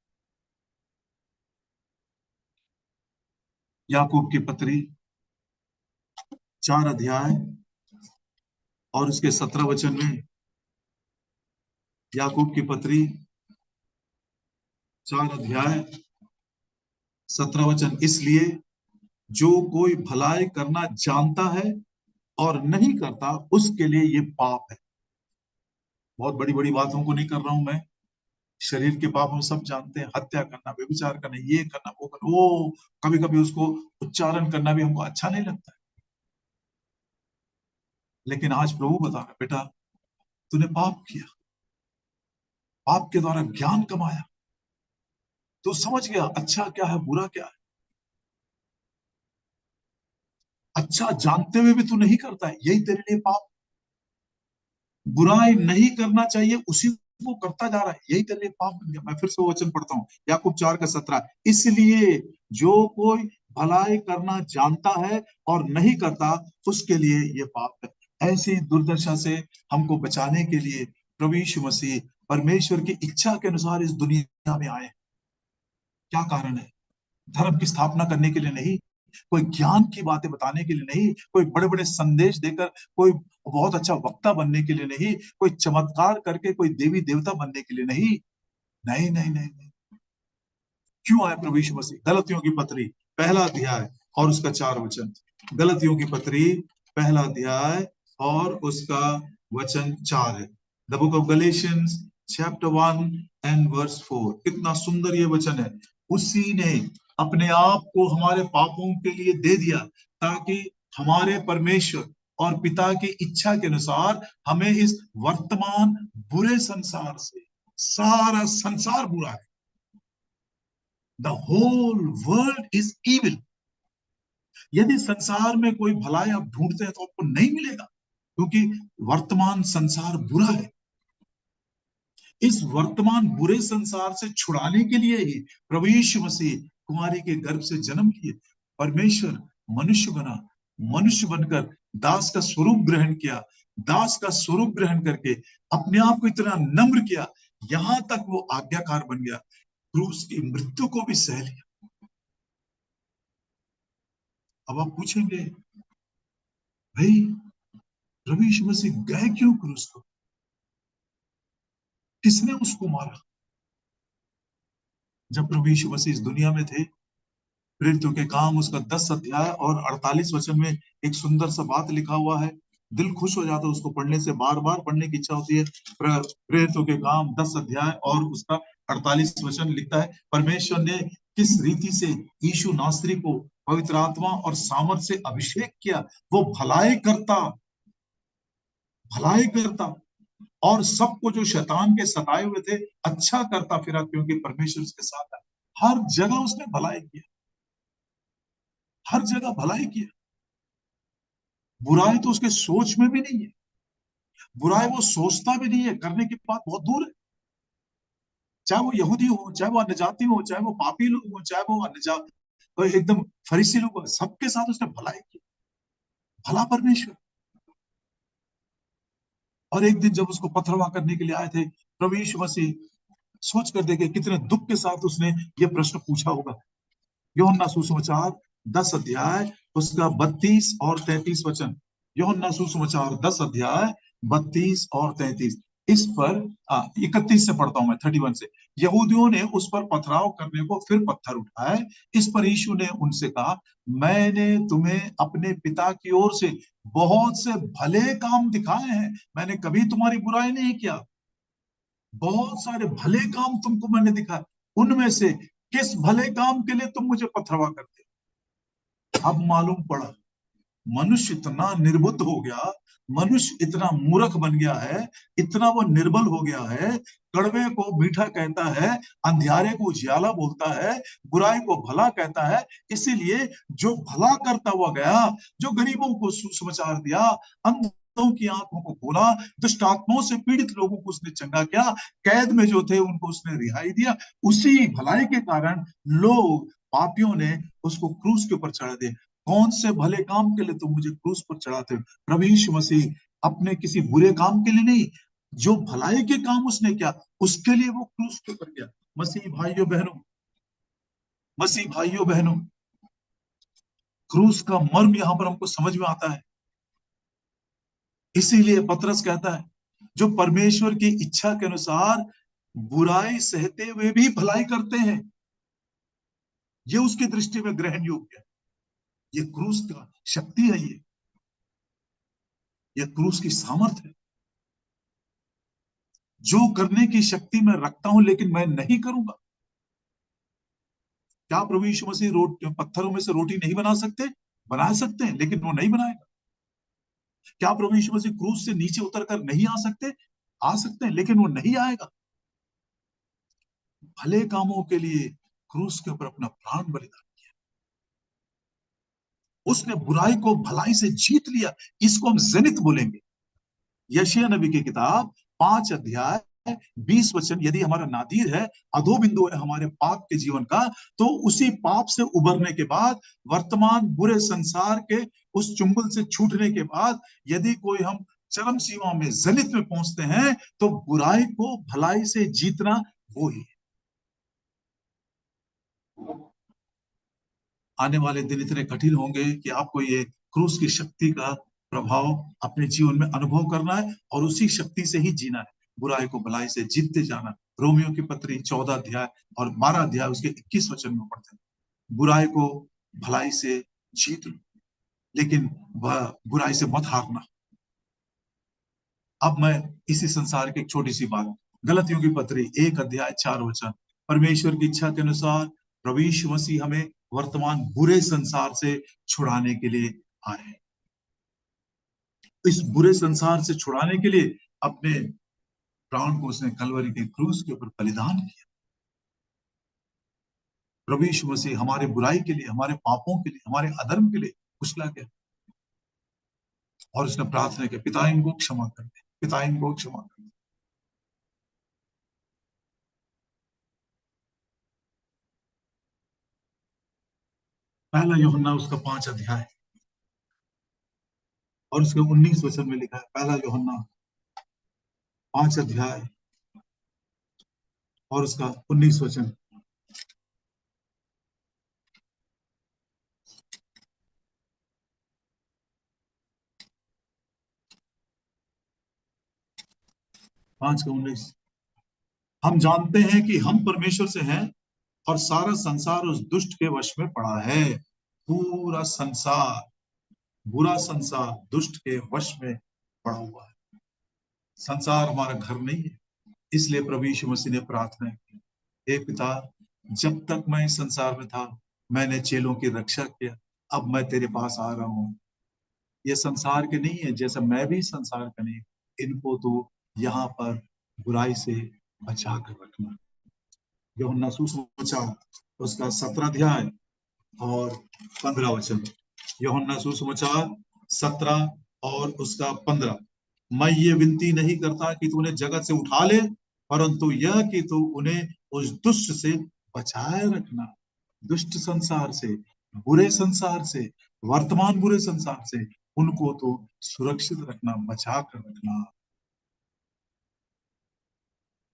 Speaker 3: याकूब की पत्री 4 अध्याय और उसके 17 वचन में, याकूब की पत्री 4 अध्याय 17 वचन, इसलिए जो कोई भलाई करना जानता है और नहीं करता उसके लिए ये पाप है। बहुत बड़ी बड़ी बातों को नहीं कर रहा हूं मैं, शरीर के पाप हम सब जानते हैं, हत्या करना, व्यभिचार करना, ये करना, वो करना, वो कभी कभी उसको उच्चारण करना भी हमको अच्छा नहीं लगता है। लेकिन आज प्रभु बता रहा, बेटा तूने पाप किया, पाप के द्वारा ज्ञान कमाया, तो समझ गया अच्छा क्या है बुरा क्या है, अच्छा जानते हुए भी तू नहीं करता है, यही तेरे लिए पाप। बुराई नहीं करना चाहिए उसी को करता जा रहा है, यही तेरे लिए पाप बन गया। मैं फिर से वो वचन पढ़ता हूँ, याकूब 4 का 17, इसलिए जो कोई भलाई करना जानता है और नहीं करता उसके लिए ये पाप है। ऐसी दुर्दशा से हमको बचाने के लिए प्रभु यीशु मसीह परमेश्वर की इच्छा के अनुसार इस दुनिया में आए। क्या कारण है? धर्म की स्थापना करने के लिए नहीं, कोई ज्ञान की बातें बताने के लिए नहीं, कोई बड़े बड़े संदेश देकर, कोई बहुत अच्छा वक्ता बनने के लिए नहीं, कोई चमत्कार करके कोई देवी देवता बनने के लिए नहीं, नहीं नहीं नहीं, नहीं। क्यों आए प्रभु यीशु मसीह? गलतियों की पत्री 1 अध्याय और उसका 4 वचन, गलतियों की पत्री 1 अध्याय और उसका वचन 4 है। The book of Galatians chapter 1 and verse 4, कितना सुंदर ये वचन है। उसी ने अपने आप को हमारे पापों के लिए दे दिया ताकि हमारे परमेश्वर और पिता की इच्छा के अनुसार हमें इस वर्तमान बुरे संसार से, सारा संसार बुरा है, the whole world is evil. यदि संसार में कोई भलाई आप ढूंढते हैं तो आपको नहीं मिलेगा, क्योंकि वर्तमान संसार बुरा है। इस वर्तमान बुरे संसार से छुड़ाने के लिए ही प्रभु यीशु मसीह कुमारी के गर्भ से जन्म लिए, परमेश्वर मनुष्य बना, मनुष्य बनकर दास का स्वरूप ग्रहण किया, दास का स्वरूप ग्रहण करके अपने आप को इतना नम्र किया, यहां तक वो आज्ञाकार बन गया, क्रूस की मृत्यु को भी सह लिया। अब आप पूछेंगे भाई प्रभु यीशु मसीह गए क्यों क्रूस को, किसने उसको मारा? जब प्रभु यीशु मसीह इस दुनिया में थे, प्रेरितों के काम उसका 10 अध्याय और 48 वचन में एक सुंदर सा बात लिखा हुआ है, दिल खुश हो जाता है उसको पढ़ने से, बार बार पढ़ने की इच्छा होती है। प्रेरितों के काम 10 अध्याय और उसका 48 वचन लिखता है, परमेश्वर ने किस रीति से यीशु नासरी को पवित्र आत्मा और सामर्थ से अभिषेक किया। वो भलाई करता और सबको जो शैतान के सताए हुए थे अच्छा करता फिरा, क्योंकि परमेश्वर उसके साथ है। हर जगह उसने भलाई किया, हर जगह भलाई किया, बुराई तो उसके सोच में भी नहीं है। बुराई वो सोचता भी नहीं है, करने की बात बहुत दूर है। चाहे वो यहूदी हो, चाहे वो अन्य जाति हो, चाहे वो पापी लोग हो, चाहे वो एकदम फरीसी लोग हो, सबके साथ उसने भलाई की। भला परमेश्वर। और एक दिन जब उसको पथरवाह करने के लिए आए थे प्रभु यीशु मसीह, सोच कर देखे कितने दुख के साथ उसने ये प्रश्न पूछा होगा। यूहन्ना सुसमाचार 10 अध्याय उसका 32 और 33 वचन। यूहन्ना सुसमाचार 10 अध्याय 32 और 33। इस पर 31 से पढ़ता हूं मैं, 31 से। यहूदियों ने उस पर पथराव करने को फिर पत्थर उठाए। इस पर यीशु ने उनसे कहा, मैंने तुम्हें अपने पिता की ओर से बहुत से भले काम दिखाए हैं, मैंने कभी तुम्हारी बुराई नहीं किया। बहुत सारे भले काम तुमको मैंने दिखाए, उनमें से किस भले काम के लिए तुम मुझे पथरवा करते? अब मालूम पड़ा मनुष्य इतना निर्बुद्ध हो गया, मनुष्य इतना मूर्ख बन गया है, इतना वो निर्बल हो गया है। कड़वे को मीठा कहता है, अंधियारे को उजियाला बोलता है, बुराई को भला कहता है। इसीलिए जो भला करता हुआ गया, जो गरीबों को सुसमाचार दिया, अंधों की आंखों को खोला, दुष्ट आत्माओं से पीड़ित लोगों को उसने चंगा किया, कैद में जो थे उनको उसने रिहाई दिया, उसी भलाई के कारण लोग पापियों ने उसको क्रूस के ऊपर चढ़ा दिया। कौन से भले काम के लिए तुम मुझे क्रूस पर चढ़ाते हो? प्रभु यीशु मसीह अपने किसी बुरे काम के लिए नहीं, जो भलाई के काम उसने किया उसके लिए वो क्रूस के ऊपर गया। मसीह भाइयों बहनों, मसीह भाइयों बहनों, क्रूस का मर्म यहां पर हमको समझ में आता है। इसीलिए पतरस कहता है, जो परमेश्वर की इच्छा के अनुसार बुराई सहते हुए भी भलाई करते हैं, ये उसकी दृष्टि में ग्रहण योग्य है। ये क्रूस का शक्ति है, ये क्रूस की सामर्थ है। जो करने की शक्ति मैं रखता हूं लेकिन मैं नहीं करूंगा। क्या प्रभु यीशु मसीह पत्थरों में से रोटी नहीं बना सकते? बना सकते हैं, लेकिन वो नहीं बनाएगा। क्या प्रभु यीशु मसीह क्रूस से नीचे उतरकर नहीं आ सकते? आ सकते हैं, लेकिन वो नहीं आएगा। भले कामों के लिए क्रूस के ऊपर अपना प्राण बलिदान किया। उसने बुराई को भलाई से जीत लिया। इसको हम जनित बोलेंगे। यशायाह नबी की किताब 5 अध्याय 20 वचन, यदि हमारा नादीर है, अधो बिंदु है हमारे पाप के जीवन का, तो उसी पाप से उबरने के बाद, वर्तमान बुरे संसार के उस चुंगल से छूटने के बाद, यदि कोई हम चरम सीमा में जनित में पहुंचते हैं, तो बुराई को भलाई से जीतना वो ही है। आने वाले दिन इतने कठिन होंगे कि आपको ये क्रूस की शक्ति का प्रभाव अपने जीवन में अनुभव करना है और उसी शक्ति से ही जीना है। बुराई को भलाई से जीतते जाना। रोमियो की पत्री 14 अध्याय और 12 अध्याय उसके 21 वचन में पढ़ते हैं। बुराई को भलाई से जीत लो, लेकिन वह बुराई से मत हारना। अब मैं इसी संसार की एक छोटी सी बात, गलतियों की पत्री 1 अध्याय 4 वचन। परमेश्वर की इच्छा के अनुसार प्रभु यीशु मसीह हमें वर्तमान बुरे संसार से छुड़ाने के लिए आए। इस बुरे संसार से छुड़ाने के लिए अपने प्राण को उसने कलवरी के क्रूस के ऊपर बलिदान किया। प्रभु यीशु मसीह हमारे बुराई के लिए, हमारे पापों के लिए, हमारे अधर्म के लिए कुचला गया और उसने प्रार्थना की, पिता इनको क्षमा कर दे, पिता इनको क्षमा कर दे। पहला यूहन्ना उसका 5 अध्याय और उसके 19 वचन में लिखा है। पहला यूहन्ना 5 अध्याय और उसका 19 वचन। पांच का 19। हम जानते हैं कि हम परमेश्वर से हैं और सारा संसार उस दुष्ट के वश में पड़ा है। पूरा संसार, बुरा संसार दुष्ट के वश में पड़ा हुआ है। संसार हमारा घर नहीं है। इसलिए प्रभु यीशु मसीह ने प्रार्थना की, हे पिता, जब तक मैं इस संसार में था मैंने चेलों की रक्षा किया, अब मैं तेरे पास आ रहा हूं। ये संसार के नहीं है, जैसा मैं भी संसार का नहीं, इनको तो यहाँ पर बुराई से बचा कर रखना। यूहन्ना सुसमाचार उसका 17 अध्याय और 15 वचन। यूहन्ना सुसमाचार 17 और उसका 15। मैं ये विनती नहीं करता कि तू उन्हें जगत से उठा ले, परंतु यह कि तू उन्हें उस दुष्ट से बचाए रखना। दुष्ट संसार से, बुरे संसार से, वर्तमान बुरे संसार से उनको तो सुरक्षित रखना, बचा कर रखना।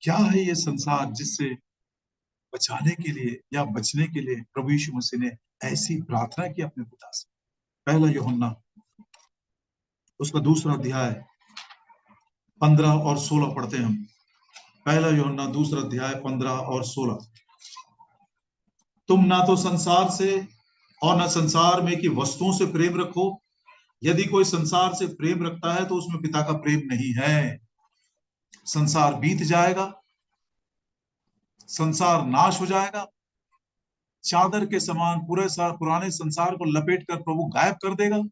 Speaker 3: क्या है ये संसार जिससे बचाने के लिए या बचने के लिए प्रभु यीशु मसीह ने ऐसी प्रार्थना की अपने पिता से? पहला यूहन्ना उसका दूसरा अध्याय 15 और 16 पढ़ते हैं हम। पहला यूहन्ना दूसरा अध्याय 15 और 16। तुम ना तो संसार से और न संसार में की वस्तुओं से प्रेम रखो। यदि कोई संसार से प्रेम रखता है तो उसमें पिता का प्रेम नहीं है। संसार बीत जाएगा, संसार नाश हो जाएगा, चादर के समान पूरे पुराने संसार को लपेट कर प्रभु गायब कर देगा।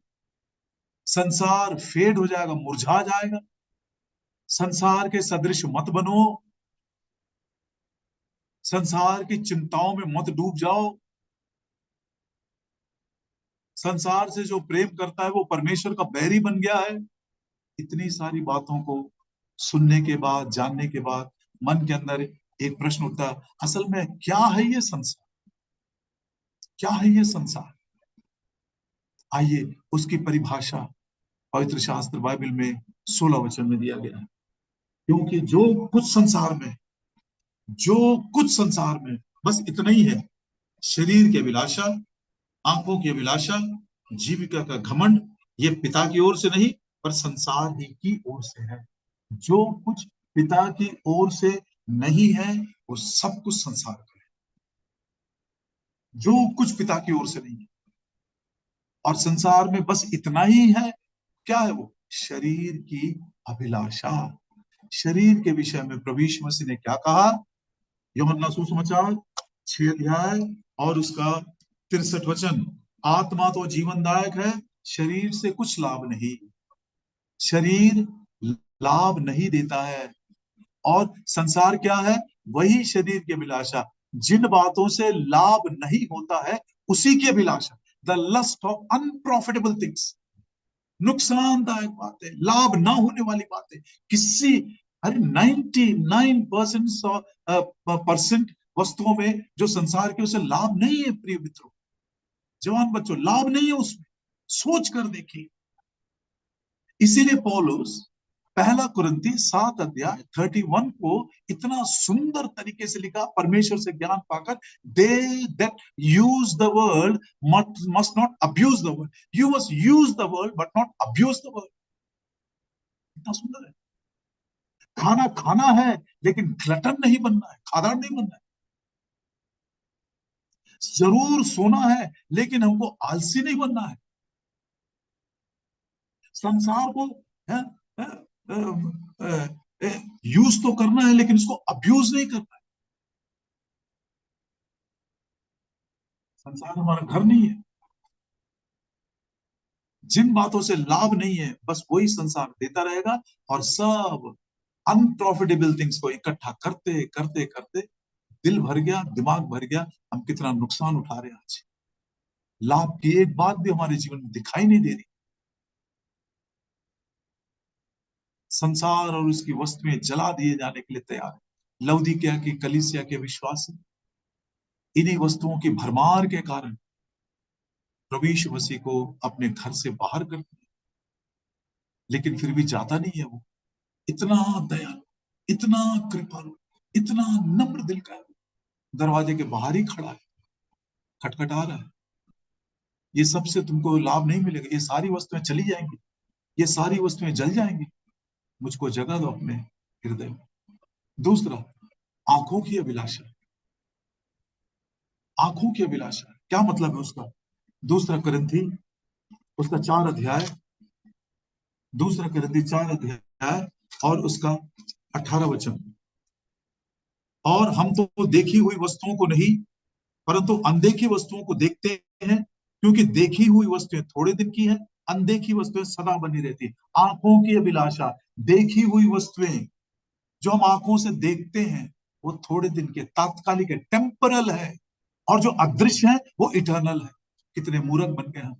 Speaker 3: संसार फेड हो जाएगा, मुरझा जाएगा। संसार के सदृश मत बनो, संसार की चिंताओं में मत डूब जाओ। संसार से जो प्रेम करता है वो परमेश्वर का बैरी बन गया है। इतनी सारी बातों को सुनने के बाद, जानने के बाद मन के अंदर एक प्रश्न उठता है, असल में क्या है ये संसार? क्या है ये संसार? आइए उसकी परिभाषा पवित्र शास्त्र बाइबल में 16 वचन में दिया गया है। क्योंकि जो कुछ संसार में बस इतना ही है, शरीर की अभिलाषा, आंखों की अभिलाषा, जीविका का घमंड, ये पिता की ओर से नहीं पर संसार ही की ओर से है। जो कुछ पिता की ओर से नहीं है वो सब कुछ संसार का है। जो कुछ पिता की ओर से नहीं है, और संसार में बस इतना ही है। क्या है वो? शरीर की अभिलाषा। शरीर के विषय में प्रभु यीशु मसीह ने क्या कहा? यूहन्ना सुसमाचार 6 अध्याय और उसका 63 वचन। आत्मा तो जीवनदायक है, शरीर से कुछ लाभ नहीं। शरीर लाभ नहीं देता है। और संसार क्या है? वही शरीर की अभिलाषा। जिन बातों से लाभ नहीं होता है उसी की अभिलाषा। The lust of unprofitable things, नुकसानदायक बातें, लाभ ना होने वाली बातें। किसी, अरे 99% वस्तुओं में जो संसार के, उसे लाभ नहीं है। प्रिय मित्रों, जवान बच्चों, लाभ नहीं है उसमें। सोच कर देखिए। इसीलिए पौलुस पहला कुरिन्थी 7 अध्याय 31 को इतना सुंदर तरीके से लिखा, परमेश्वर से ज्ञान पाकर, they that use the world must not abuse the world. You must use the world but not abuse the world. इतना सुंदर है। खाना खाना है लेकिन ग्लटन नहीं बनना है, खादाड़ नहीं बनना है। जरूर सोना है लेकिन हमको आलसी नहीं बनना है। संसार को यूज तो करना है लेकिन इसको अब्यूज नहीं करना है। संसार हमारा घर नहीं है। जिन बातों से लाभ नहीं है बस वही संसार देता रहेगा, और सब अनप्रॉफिटेबल थिंग्स को इकट्ठा करते करते करते दिल भर गया, दिमाग भर गया। हम कितना नुकसान उठा रहे हैं आज। लाभ की एक बात भी हमारे जीवन में दिखाई नहीं दे रही। संसार और उसकी वस्तुएं जला दिए जाने के लिए तैयार है। लौदीकिया की कलीसिया के विश्वास इन्हीं वस्तुओं की भरमार के कारण प्रभु यीशु मसीह को अपने घर से बाहर कर दिया, लेकिन फिर भी जाता नहीं है वो। इतना दयालु, इतना कृपालु, इतना नम्र दिल का है। दरवाजे के बाहर ही खड़ा है, खटखटा रहा है। ये सबसे तुमको लाभ नहीं मिलेगा, ये सारी वस्तुएं चली जाएंगी, ये सारी वस्तुएं जल जाएंगी। मुझको जगह दो अपने हृदय में। दूसरा, आंखों की अभिलाषा। आंखों की अभिलाषा क्या मतलब है उसका? दूसरा कुरिन्थी उसका 4 अध्याय, दूसरा कुरिन्थी 4 अध्याय और उसका 18 वचन। और हम तो देखी हुई वस्तुओं को नहीं परंतु अनदेखी वस्तुओं को देखते हैं, क्योंकि देखी हुई वस्तुएं थोड़े दिन की है, अनदेखी वस्तुएं सदा बनी रहती। आंखों की अभिलाषा, देखी हुई वस्तुएं जो हम आंखों से देखते हैं वो थोड़े दिन के, तात्कालिक है, टेम्परल है, और जो अदृश्य है वो इटर्नल है। कितने मूर्ख बन गए हम।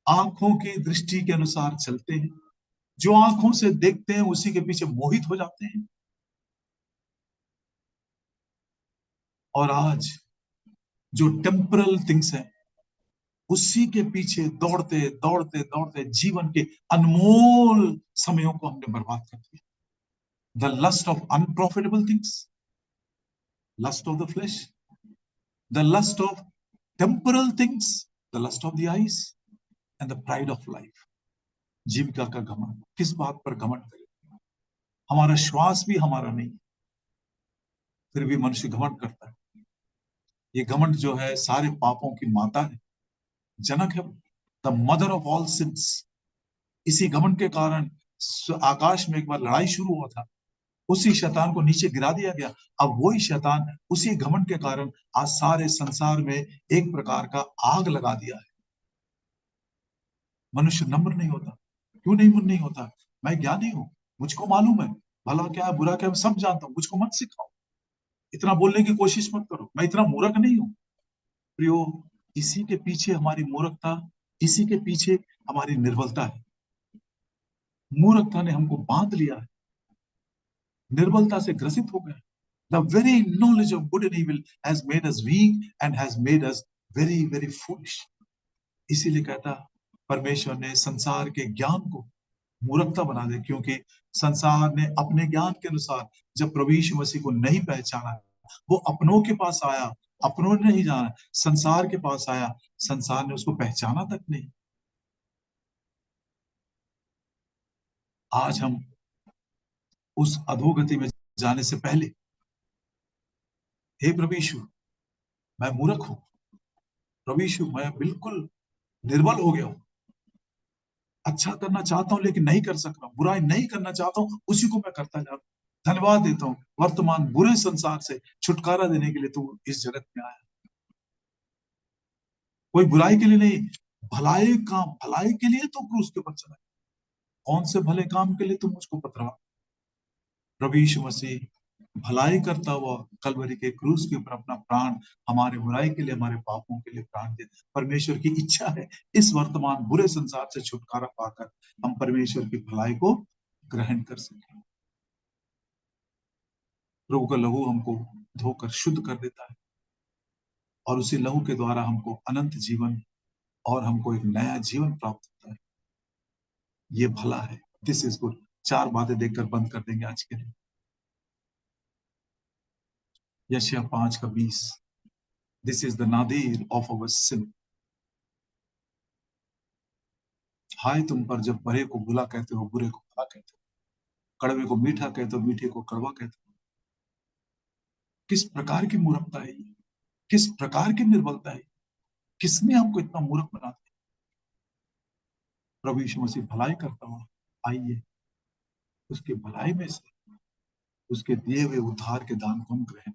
Speaker 3: आंखों की दृष्टि के अनुसार चलते हैं, जो आंखों से देखते हैं उसी के पीछे मोहित हो जाते हैं। और आज जो टेम्परल थिंग्स हैं उसी के पीछे दौड़ते दौड़ते दौड़ते जीवन के अनमोल समयों को हमने बर्बाद कर दिया। The lust of unprofitable things, lust of the flesh, the lust of temporal things, the lust of the eyes and the pride of life. जीविका का घमंड। किस बात पर घमंड करें? हमारा श्वास भी हमारा नहीं, फिर भी मनुष्य घमंड करता है। ये घमंड जो है सारे पापों की माता है, जनक है, the mother of all since. इसी घमंड के कारण आकाश में एक बार लड़ाई शुरू हुआ था, उसी शैतान को नीचे गिरा दिया गया। अब वही शैतान उसी घमंड के कारण आज सारे संसार में एक प्रकार का आग लगा दिया है। मनुष्य नम्र नहीं होता। क्यों नहीं होता? मैं ज्ञानी हूं, मुझको मालूम है भला क्या है बुरा क्या है, सब जानता हूं, मुझको मत सिखाओ, इतना बोलने की कोशिश मत करो, मैं इतना मूर्ख नहीं हूं। प्रियो, इसी के पीछे हमारी मूर्खता, इसी के पीछे हमारी निर्बलता है। मूर्खता ने हमको बांध लिया है, निर्बलता से ग्रसित हो गए। The very knowledge of good and evil has made us weak and has made us very, very foolish. इसीलिए कहता परमेश्वर ने संसार के ज्ञान को मूर्खता बना दे, क्योंकि संसार ने अपने ज्ञान के अनुसार जब प्रभु यीशु मसीह को नहीं पहचाना, वो अपनों के पास आया, अपनों ने नहीं जाना, संसार के पास आया, संसार ने उसको पहचाना तक नहीं। आज हम उस अधोगति में जाने से पहले, हे प्रभु यीशु मैं मूर्ख हूं, प्रभु यीशु मैं बिल्कुल निर्बल हो गया हूं, अच्छा करना चाहता हूं लेकिन नहीं कर सक रहा हूं, बुराई नहीं करना चाहता हूं उसी को मैं करता जा रहा हूं। धन्यवाद देता हूं वर्तमान बुरे संसार से छुटकारा देने के लिए तू इस जगत में आया। कोई बुराई के लिए नहीं, भलाई के लिए तो क्रूस के ऊपर चला। कौन से भले काम के लिए तुम मुझको पथरवा? प्रभु यीशु मसीह भलाई करता हुआ कलवरी के क्रूस के ऊपर अपना प्राण हमारे बुराई के लिए, हमारे पापों के लिए प्राण दे। परमेश्वर की इच्छा है इस वर्तमान बुरे संसार से छुटकारा पाकर हम परमेश्वर की भलाई को ग्रहण कर सकें। प्रभु का लहू हमको धोकर शुद्ध कर देता है और उसी लहू के द्वारा हमको अनंत जीवन और हमको एक नया जीवन प्राप्त होता है। ये भला है, दिस इज गुड। 4 बातें देखकर बंद कर देंगे आज के लिए। यशायाह 5:20, this is the nadir of our sin. हाय तुम पर जब भले को बुरा कहते हो, बुरे को भला कहते हो, कड़वे को मीठा कहते हो, मीठे को कड़वा कहते हो। किस प्रकार की मूर्खता है ये, किस प्रकार की निर्बलता है, किसने हमको इतना मूर्ख बना दिया? प्रभु यीशु मसीह भलाई करता हुआ, आइए उसकी भलाई में से उसके दिए हुए उद्धार के दान को हम ग्रहण।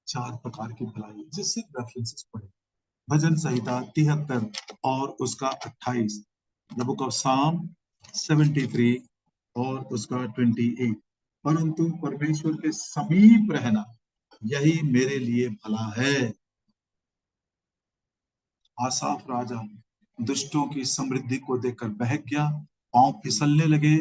Speaker 3: 4 प्रकार की भलाई जिससे रेफरेंसेस पढ़े। भजन संहिता 73 और उसका 28, द बुक ऑफ साम 73 और उसका 28। परंतु परमेश्वर के समीप रहना यही मेरे लिए भला है। आसाफ राजा दुष्टों की समृद्धि को देखकर बहक गया, पांव फिसलने लगे,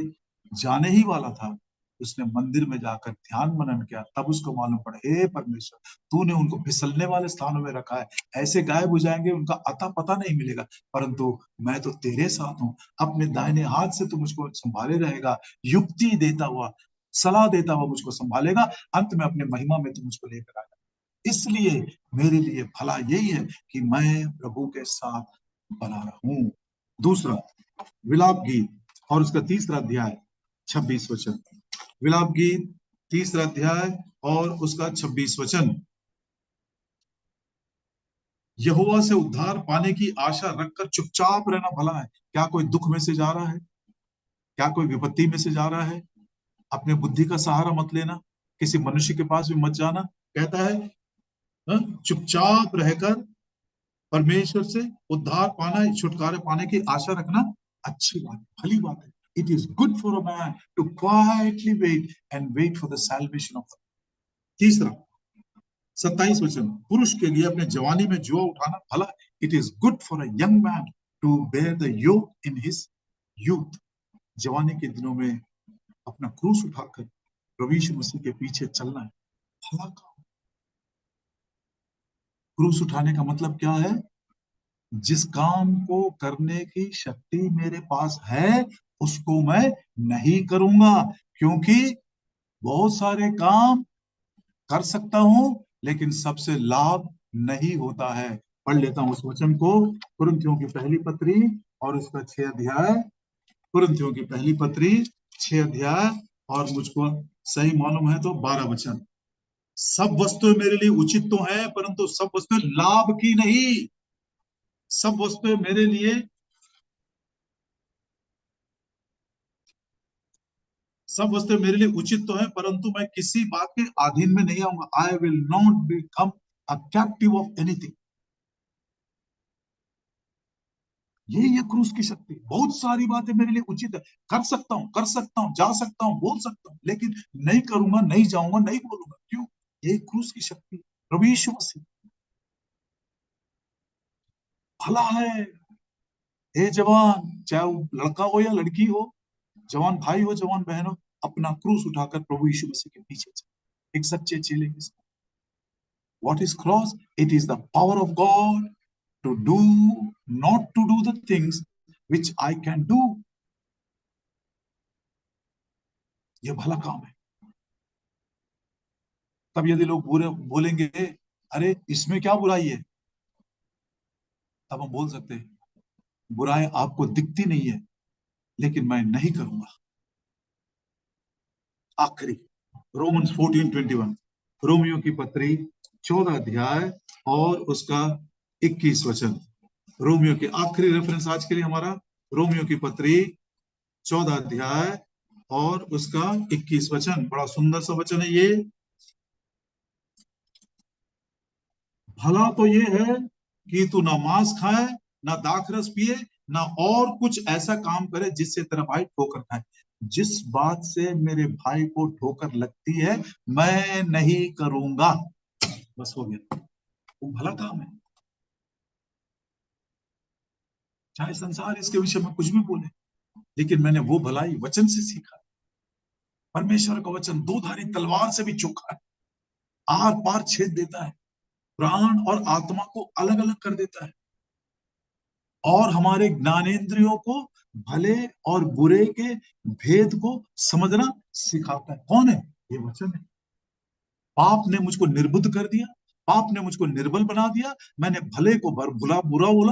Speaker 3: जाने ही वाला था। उसने मंदिर में जाकर ध्यान मनन किया, तब उसको मालूम पड़ा, हे परमेश्वर तूने उनको फिसलने वाले स्थानों में रखा है, ऐसे गायब हो जाएंगे उनका अता पता नहीं मिलेगा, परंतु मैं तो तेरे साथ हूँ, अपने दाहिने हाथ से तू मुझको संभाले रहेगा, युक्ति देता हुआ, सलाह देता हुआ मुझको संभालेगा, अंत में अपने महिमा में तू मुझको लेकर आएगा। इसलिए मेरे लिए भला यही है कि मैं प्रभु के साथ बना रहूं। दूसरा, विलाप गीत और उसका 3रा अध्याय 26 वचन। विलाप गीत 3रा अध्याय और उसका 26 वचन। यहोवा से उद्धार पाने की आशा रखकर चुपचाप रहना भला है। क्या कोई दुख में से जा रहा है? क्या कोई विपत्ति में से जा रहा है? अपने बुद्धि का सहारा मत लेना, किसी मनुष्य के पास भी मत जाना। कहता है चुपचाप रहकर परमेश्वर से उद्धार पाना, छुटकारा पाने की आशा रखना अच्छी बात है, भली बात है। It is good for a man to quietly wait for the salvation of. तीसरा 27 वचन, पुरुष के लिए अपने जवानी में जुआ उठाना भला। It is good for a young man to bear the yoke in his youth, जवानी के दिनों में अपना क्रूस उठाकर प्रभु यीशु मसीह के पीछे चलना है भला काम। क्रूस उठाने का मतलब क्या है? जिस काम को करने की शक्ति मेरे पास है उसको मैं नहीं करूंगा, क्योंकि बहुत सारे काम कर सकता हूं लेकिन सबसे लाभ नहीं होता है। पढ़ लेता हूं उस वचन को, कुरिन्थियों की पहली पत्री और उसका 6 अध्याय, कुरिन्थियों की पहली पत्री 6 अध्याय, और मुझको सही मालूम है तो 12 वचन। सब वस्तुएं मेरे लिए उचित तो है, परंतु सब वस्तुएं लाभ की नहीं। सब वस्तुएं मेरे लिए, सब वस्तुएं मेरे लिए उचित तो है, परंतु मैं किसी बात के अधीन में नहीं आऊंगा। I will not become a captive of anything. यही है क्रूस की शक्ति। बहुत सारी बातें मेरे लिए उचित है, कर सकता हूं, जा सकता हूं, बोल सकता हूं, लेकिन नहीं करूंगा, नहीं जाऊंगा, नहीं बोलूंगा। क्यों? यही क्रूस की शक्ति। प्रभु यीशु मसीह भला है। हे जवान, चाहे वो लड़का हो या लड़की हो, जवान भाई हो, जवान बहन हो, अपना क्रूस उठाकर प्रभु यीशु मसीह के पीछे चलो एक सच्चे चेले के साथ। What is cross? It is the power of God to do, not to do the things which I can do. ये भला काम है। तब यदि लोग बुरे बोलेंगे, अरे इसमें क्या बुराई है, तब हम बोल सकते हैं, बुराई आपको दिखती नहीं है लेकिन मैं नहीं करूंगा। आखिरी रोमन्स 14:21, रोमियो की पत्री 14 अध्याय और उसका 21 वचन। रोमियो के आखिरी रेफरेंस आज के लिए हमारा रोमियो की पत्री 14 अध्याय और उसका 21 वचन। बड़ा सुंदर सा वचन है ये। भला तो ये है कि तू ना मांस खाए, ना दाखरस पिए, ना और कुछ ऐसा काम करे जिससे तेरा भाई ठोकर खाए। जिस बात से मेरे भाई को ठोकर लगती है मैं नहीं करूंगा। बस हो गया, वो भला काम है। चाहे संसार इसके विषय में कुछ भी बोले, लेकिन मैंने वो भलाई वचन से सीखा। परमेश्वर का वचन दो धारी तलवार से भी चोखा है, आर पार छेद देता है, प्राण और आत्मा को अलग अलग कर देता है, और हमारे ज्ञानेंद्रियों को भले और बुरे के भेद को समझना सिखाता है। कौन है? ये वचन है। पाप ने मुझको निर्बुद्ध कर दिया, पाप ने मुझको निर्बल बना दिया। मैंने भले को बुरा बोला,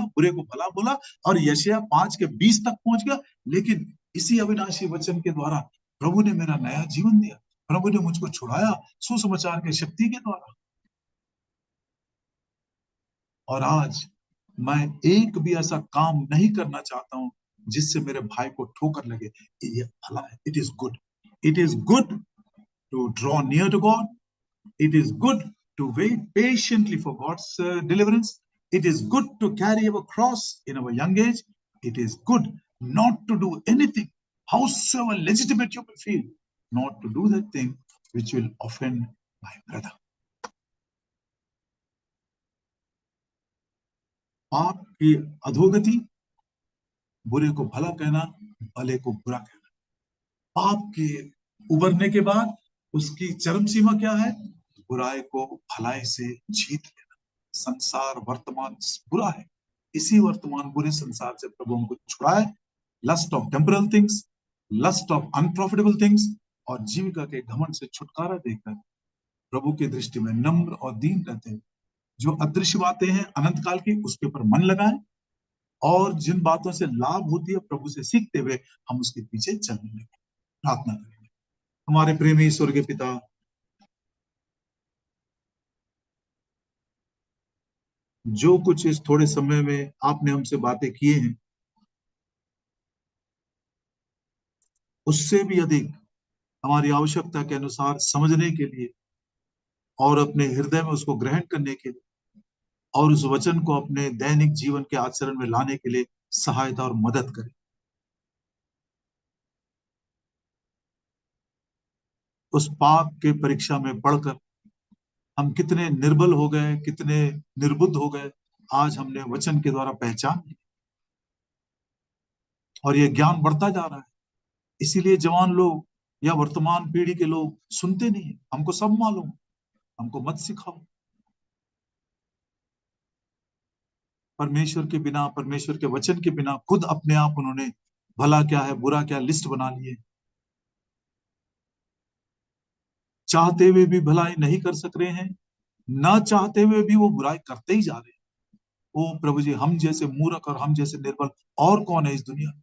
Speaker 3: बुरे को भला बोला, और यशायाह 5:20 तक पहुंच गया। लेकिन इसी अविनाशी वचन के द्वारा प्रभु ने मेरा नया जीवन दिया, प्रभु ने मुझको छुड़ाया सुसमाचार के शक्ति के द्वारा। और आज मैं एक भी ऐसा काम नहीं करना चाहता हूं जिससे मेरे भाई को ठोकर लगे। ये भला है। It is good, it is good to draw near to God, it is good to wait patiently for God's deliverance. It is good to carry our cross in our young age. It is good not to do anything, howsoever legitimate you may feel, not to do that thing which will offend my brother. पाप की अधोगति, बुरे को भला कहना, भले को बुरा कहना। पाप के उबरने के बाद उसकी चरम सीमा क्या है? बुराई को भलाई से जीत लेना। संसार वर्तमान बुरा है, इसी वर्तमान बुरे संसार से प्रभु हमको छुड़ाए। Lust of temporal things, lust of unprofitable things और जीविका के घमंड से छुटकारा देकर प्रभु की दृष्टि में नम्र और दीन रहते हैं। जो अदृश्य बातें हैं अनंत काल की, उसके ऊपर मन लगाएं, और जिन बातों से लाभ होती है प्रभु से सीखते हुए हम उसके पीछे चलने लगे। प्रार्थना करेंगे। हमारे प्रेमी स्वर्गीय पिता, जो कुछ इस थोड़े समय में आपने हमसे बातें किए हैं, उससे भी अधिक हमारी आवश्यकता के अनुसार समझने के लिए और अपने हृदय में उसको ग्रहण करने के लिए और उस वचन को अपने दैनिक जीवन के आचरण में लाने के लिए सहायता और मदद करें। उस पाप के परीक्षा में पढ़कर हम कितने निर्बल हो गए, कितने निर्बुद्ध हो गए, आज हमने वचन के द्वारा पहचान ली। और ये ज्ञान बढ़ता जा रहा है। इसीलिए जवान लोग या वर्तमान पीढ़ी के लोग सुनते नहीं है। हमको सब मालूम, हमको मत सिखाओ। परमेश्वर के बिना, परमेश्वर के वचन के बिना खुद अपने आप उन्होंने भला क्या है बुरा क्या लिस्ट बना लिए। चाहते हुए भी भलाई नहीं कर सक रहे हैं, ना चाहते हुए भी वो बुराई करते ही जा रहे हैं। ओ प्रभु जी, हम जैसे मूर्ख और हम जैसे निर्बल और कौन है इस दुनिया में।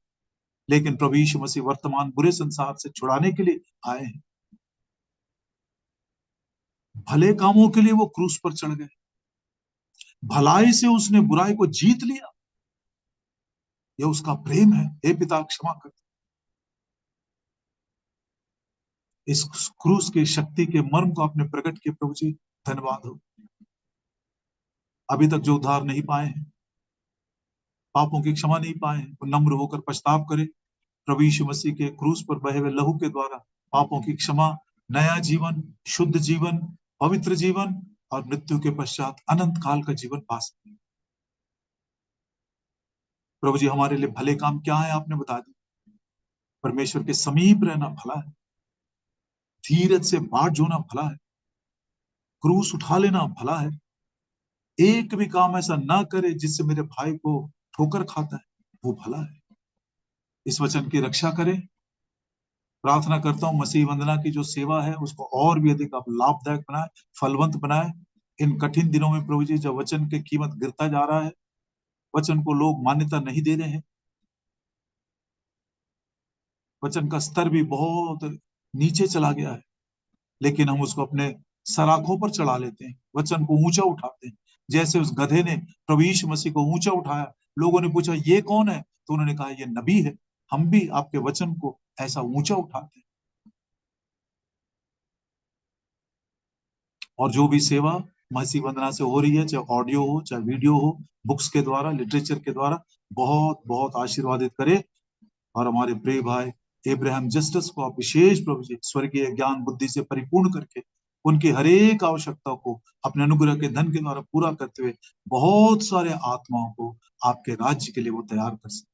Speaker 3: लेकिन प्रभु यीशु मसीह वर्तमान बुरे संसार से छुड़ाने के लिए आए हैं। भले कामों के लिए वो क्रूस पर चढ़ गए, भलाई से उसने बुराई को जीत लिया। यह उसका प्रेम है। हे पिता, क्षमा कर। इस क्रूस की शक्ति के मर्म को आपने प्रकट किया प्रभु जी, धन्यवाद हो। अभी तक जो उद्धार नहीं पाए हैं, पापों की क्षमा नहीं पाए हैं, वो नम्र होकर पछताव करे। प्रभु यीशु मसीह के क्रूस पर बहे हुए लहू के द्वारा पापों की क्षमा, नया जीवन, शुद्ध जीवन, पवित्र जीवन और मृत्यु के पश्चात अनंत काल का जीवन पा सके। प्रभु जी, हमारे लिए भले काम क्या है आपने बता दिया। परमेश्वर के समीप रहना भला है, धीरज से बाट जोना भला है, क्रूस उठा लेना भला है। एक भी काम ऐसा ना करे जिससे मेरे भाई को ठोकर खाता है, वो भला है। इस वचन की रक्षा करें। प्रार्थना करता हूं मसीह वंदना की जो सेवा है उसको और भी अधिक आप लाभदायक बनाए, फलवंत बनाए। इन कठिन दिनों में प्रभु जी, जब वचन की कीमत गिरता जा रहा है, वचन को लोग मान्यता नहीं दे रहे हैं, वचन का स्तर भी बहुत नीचे चला गया है, लेकिन हम उसको अपने सराखों पर चढ़ा लेते हैं, वचन को ऊंचा उठाते हैं। जैसे उस गधे ने प्रभु यीशु मसीह को ऊंचा उठाया, लोगों ने पूछा ये कौन है, तो उन्होंने कहा ये नबी है। हम भी आपके वचन को ऐसा ऊंचा उठाते हैं। और जो भी सेवा मसीह वंदना से हो रही है, चाहे ऑडियो हो चाहे वीडियो हो, बुक्स के द्वारा, लिटरेचर के द्वारा, बहुत बहुत आशीर्वादित करे। और हमारे प्रिय भाई एब्राहम जस्टिस को आप विशेष प्रभु जी स्वर्गीय ज्ञान बुद्धि से परिपूर्ण करके उनकी हर एक आवश्यकता को अपने अनुग्रह के धन के द्वारा पूरा करते हुए बहुत सारे आत्माओं को आपके राज्य के लिए वो तैयार कर सके।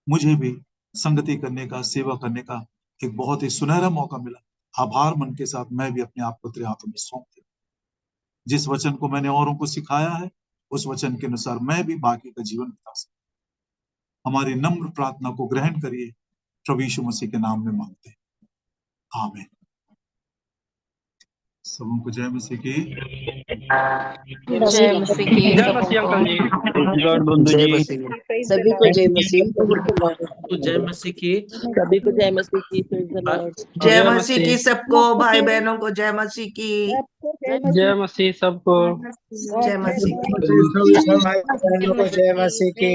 Speaker 3: मुझे भी संगति करने का, सेवा करने का एक बहुत ही सुनहरा मौका मिला। आभार मन के साथ मैं भी अपने आप को तेरे हाथों में सौंपते, जिस वचन को मैंने औरों को सिखाया है उस वचन के अनुसार मैं भी बाकी का जीवन बिता सकूं। हमारी नम्र प्रार्थना को ग्रहण करिए, प्रभु यीशु मसीह के नाम में मांगते हैं, आमीन। सबों को जय मसीह की।
Speaker 1: जय मसीह की।
Speaker 4: जय मसीह अंकल जी, लॉर्ड बंधु जी,
Speaker 5: सभी को जय मसीह।
Speaker 2: तो जय मसीह की।
Speaker 5: सभी को जय मसीह की। Praise the Lord।
Speaker 6: जय मसीह की सबको, भाई बहनों को जय मसीह की।
Speaker 4: जय मसीह सबको।
Speaker 6: जय मसीह की।
Speaker 5: भाई बहनों को जय मसीह की।